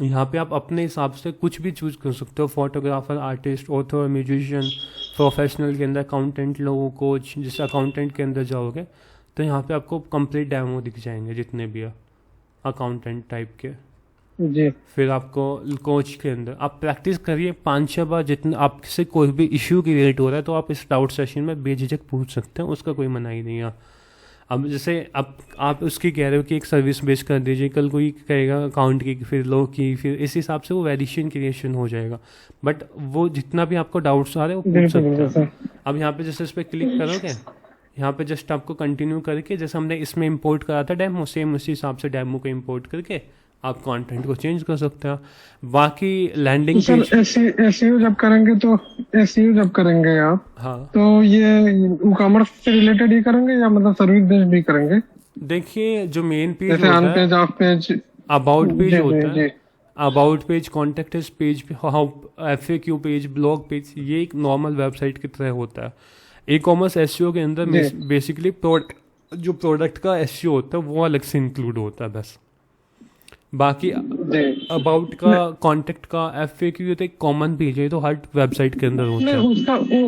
यहाँ पे आप अपने हिसाब से कुछ भी चूज कर सकते हो, photographer, artist, author, musician, professional के अंदर अकाउंटेंट लोगों, कोच। जैसे अकाउंटेंट के अंदर जाओगे तो यहाँ पे आपको कंप्लीट डेमो दिख जाएंगे जितने भी है अकाउंटेंट टाइप के। जी। फिर आपको कोच के अंदर आप प्रैक्टिस करिए 5-6 बार, जितना आपसे कोई भी इश्यू क्रिएट हो रहा है तो आप इस डाउट सेशन में बेझिझक पूछ सकते हैं, उसका कोई मनाही नहीं है। अब जैसे अब आप उसकी कह रहे हो कि एक सर्विस बेस कर दीजिए, कल कोई कहेगा अकाउंट की, फिर लो की, फिर इस हिसाब से वो वेरिएशन क्रिएशन हो जाएगा। बट वो जितना भी आपको डाउट्स आ रहे हैं वो पूछ बिल्कुल सकते बिल्कुल हैं। सर। अब यहाँ पे जैसे इस पर क्लिक करोगे, यहाँ पे जस्ट आपको कंटिन्यू करके, जैसे हमने इसमें इंपोर्ट करा था डेमो, सेम उसी हिसाब से डेमो को इंपोर्ट करके आप कंटेंट को चेंज कर सकते हैं। बाकी लैंडिंग सर पेज, एसईओ जब करेंगे तो एसईओ जब करेंगे आप, हाँ तो ये कॉमर्स से रिलेटेड ही करेंगे या मतलब सर्विस बेस्ड भी करेंगे? देखिए जो मेन पेज जैसे होता ऑन है, page, off page. About page जी, होता जी, है, जी। About page, contact page, FAQ page, blog page, ये एक नॉर्मल वेबसाइट की तरह होता है। ई कॉमर्स एसईओ के अंदर जी। बेसिकली जो प्रोडक्ट का एसईओ होता है वो अलग से इंक्लूड होता है बस। बाकी जी। अबाउट का, कॉन्टेक्ट का, FAQ तो एक कॉमन पेज है, तो हर वेबसाइट के अंदर होता नहीं, है।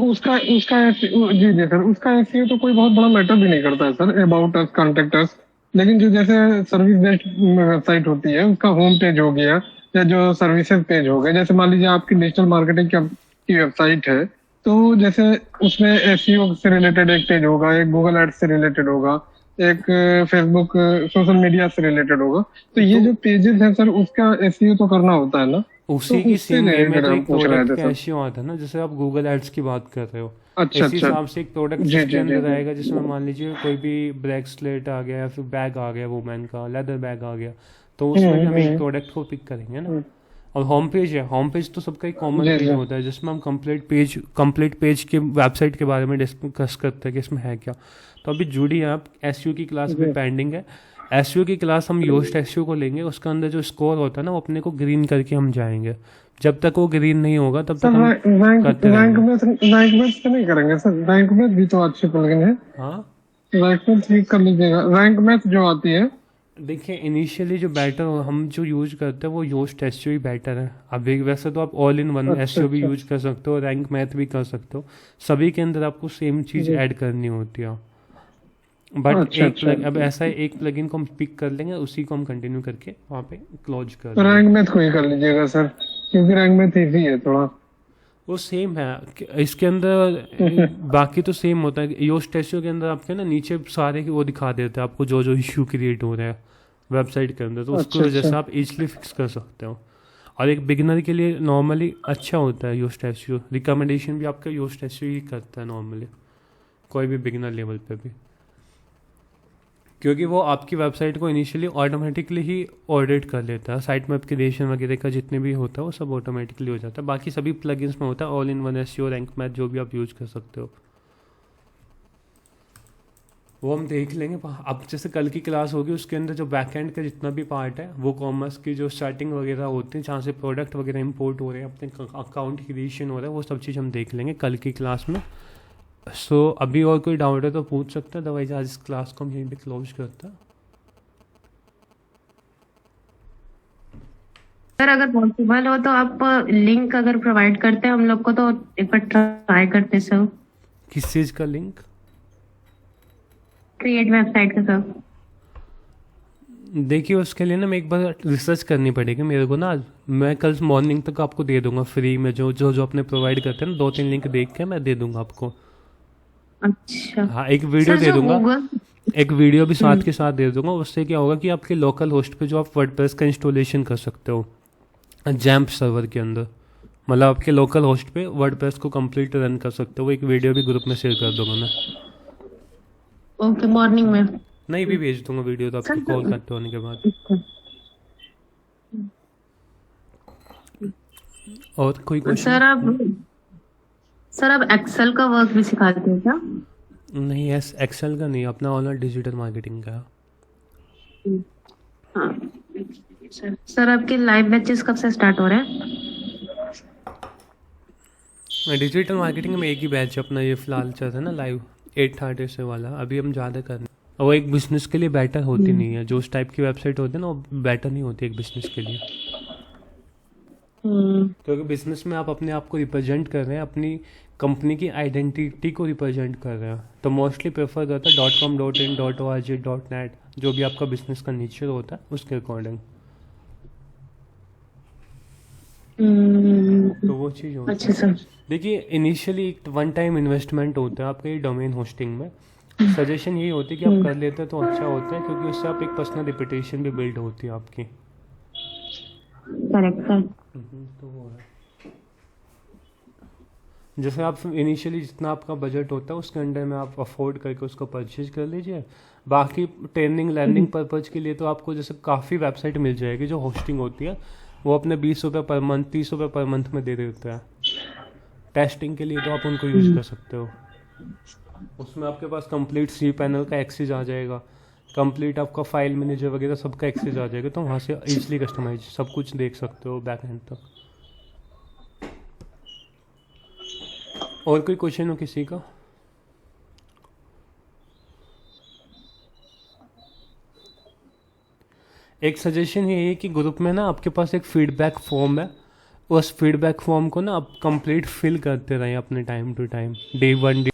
उसका जी जी सर, उसका एसईओ तो कोई बहुत बड़ा मैटर भी नहीं करता है sir, about us, contact us. लेकिन जो जैसे सर्विस बेस्ड वेबसाइट होती है, उसका होम पेज हो गया या जो सर्विसेज पेज हो गए, जैसे मान लीजिए आपकी डिजिटल मार्केटिंग की वेबसाइट है, तो जैसे उसमें एसईओ से रिलेटेड एक पेज होगा, एक गूगल एड्स से रिलेटेड होगा, एक फेसबुक सोशल मीडिया से रिलेटेड होगा। तो ये जो पेजेस हैं सर, उसका एसईओ तो करना होता है ना? उसी तो की उससे सेम वे में related तो हम एक पूछ रहे प्रोडक्ट थे का सर। एसईओ आता है ना, जैसे आप गूगल एड्स की बात कर रहे हो, अच्छा, इसी अच्छा। हिसाब से एक प्रोडक्ट जी, के जी, अंदर जी। आएगा, जिसमें मान लीजिए कोई भी ब्रेसलेट आ गया या फिर बैग आ गया, वुमेन का लेदर बैग आ गया, तो उसमें भी हम एक प्रोडक्ट को पिक करेंगे ना। और होम पेज है, होम पेज तो सबका एक कॉमन जी, पेज जी। होता है, जिसमें हम कंप्लीट पेज के वेबसाइट के बारे में डिस्कस करते हैं कि इसमें है क्या। तो अभी जुड़ी है आप, एसईओ की क्लास भी पेंडिंग है। एसईओ की क्लास हम योस्ट एसईओ को लेंगे, उसके अंदर जो स्कोर होता है ना वो अपने को ग्रीन करके हम जाएंगे। जब तक वो ग्रीन नहीं होगा तब तक सर हम रैंक करते रैंक रहेंगे। में से नहीं करेंगे सर? रैंक में भी तो अच्छी प्लगइन है, हाँ रैंक में ठीक कर लीजिएगा। रैंक में जो आती है, देखिए इनिशियली जो बेटर हम जो यूज करते हैं वो योस्ट एसईओ ही बेटर है। अब वैसे तो आप ऑल इन वन अच्छा, एसईओ भी अच्छा। यूज कर सकते हो, रैंक मैथ भी कर सकते हो, सभी के अंदर आपको सेम चीज जी। ऐड करनी होती है। बट अच्छा, एक अच्छा। अब ऐसा है, एक प्लगइन को हम पिक कर लेंगे, उसी को हम कंटिन्यू करके वहाँ पे क्लोज कर तो देंगे। रैंक में को ही कर लीजिएगा सर, क्योंकि रैंक में इजी है थोड़ा। वो सेम है इसके अंदर, बाकी तो सेम होता है। योस्ट एसईओ के अंदर आपके ना नीचे सारे वो दिखा देते हैं आपको जो जो इश्यू क्रिएट हो रहा है वेबसाइट के अंदर, तो उसको अच्छा, जैसे अच्छा। आप इजीली फिक्स कर सकते हो। और एक बिगिनर के लिए नॉर्मली अच्छा होता है योस्ट एसईओ, रिकमेंडेशन भी आपका योस्ट एसईओ ही करता है नॉर्मली, कोई भी बिगिनर लेवल पे भी, क्योंकि वो आपकी वेबसाइट को इनिशियली ऑटोमेटिकली ही ऑडिट कर लेता है। साइट मैप क्रिएशन वगैरह का जितने भी होता है वो सब ऑटोमेटिकली हो जाता है। बाकी सभी प्लगइन्स में होता है all in one SEO, rank math, जो भी आप यूज कर सकते हो वो हम देख लेंगे। अब जैसे कल की क्लास होगी उसके अंदर जो बैकएंड का जितना भी पार्ट है, वो कॉमर्स की जो स्टार्टिंग वगैरह होती है, जहाँ से प्रोडक्ट वगैरह इंपोर्ट हो रहे हैं, अपने अकाउंट क्रिएशन हो रहा है, वो सब चीज़ हम देख लेंगे कल की क्लास में। सो अभी और कोई डाउट है तो पूछ सकते हैं, अदरवाइज आज इस क्लास को हम यहीं पे क्लोज करते हैं। सर अगर पॉसिबल हो तो आप लिंक अगर प्रोवाइड करते हैं हम लोग को तो एक बार ट्राई करते सर, किस चीज़ का लिंक? क्रिएट वेबसाइट का सर। देखिए उसके लिए ना मैं एक बार रिसर्च करनी पड़ेगी मेरे को ना, मैं कल मॉर्निंग तक आपको दे दूंगा फ्री में, जो जो जो अपने प्रोवाइड करते हैं ना, 2-3 लिंक देख के मैं दे दूंगा आपको। अच्छा हाँ एक वीडियो सर, दे जो दूंगा, गूगल एक वीडियो भी साथ के साथ दे दूंगा। उससे क्या होगा कि आपके लोकल होस्ट पे जो आप वर्डप्रेस का इंस्टॉलेशन कर सकते हो जैम्प सर्वर के अंदर, मतलब आपके लोकल होस्ट पे वर्डप्रेस को कंप्लीट रन कर सकते हो। वो एक वीडियो भी ग्रुप में शेयर कर दूंगा मैं। ओके, मॉर्निंग में। नहीं भी भेज दूंगा वीडियो तो आपको कॉल करते होने के बाद। और कोई क्वेश्चन? सर आप एक्सेल का वर्क भी सिखाते हैं क्या? नहीं, एक्सेल का नहीं, अपना ऑनलाइन डिजिटल मार्केटिंग का। हाँ सर, आपके लाइव बैचेस कब से स्टार्ट हो रहे हैं? डिजिटल मार्केटिंग में एक ही बैच है अपना, ये फिलहाल चल रहा है ना लाइव 8:30 से वाला। अभी हम ज़्यादा कर रहे हैं और वो एक बिजनेस के लिए बेटर होती नहीं है। जो उस टाइप की वेबसाइट होती है ना वो बेटर नहीं होती एक बिजनेस के लिए, क्योंकि बिजनेस में आप अपने आप को रिप्रेजेंट कर रहे हैं, अपनी कंपनी की आइडेंटिटी को रिप्रेजेंट कर रहे हैं। तो मोस्टली प्रेफर करता है .com, .in, .org, .net, जो भी आपका बिजनेस का नेचर होता है उसके अकॉर्डिंग। तो वो चीज़ होती है। अच्छा सर। देखिए, इनिशियली एक वन टाइम इन्वेस्टमेंट होता है आपका ये डोमेन होस्टिंग में। सजेशन यही होती है कि आप कर लेते हैं तो अच्छा होता है, क्योंकि उससे आप एक पर्सनल रेपुटेशन भी बिल्ड होती है आपकी। Correct sir. तो वो है, जैसे आप इनिशियली जितना आपका बजट होता है उसके अंडर में आप अफोर्ड करके उसको परचेज कर लीजिए। बाकी ट्रेनिंग लर्निंग पर्पज़ के लिए तो आपको जैसे काफ़ी वेबसाइट मिल जाएगी जो होस्टिंग होती है, वो अपने 20 रुपये पर मंथ, 30 रुपये पर मंथ में दे देते हैं। टेस्टिंग के लिए तो आप उनको यूज़ कर सकते हो। उसमें आपके पास कंप्लीट सी पैनल का एक्सेस आ जाएगा, कंप्लीट आपका फाइल मैनेजर वगैरह सबका एक्सेस आ जाएगा, तो वहाँ से इजीली कस्टमाइज सब कुछ देख सकते हो बैक एंड तक। और कोई क्वेश्चन हो किसी का? एक सजेशन ये है कि ग्रुप में ना आपके पास एक फीडबैक फॉर्म है, उस फीडबैक फॉर्म को ना आप कंप्लीट फिल करते रहें अपने time to time, day 1 day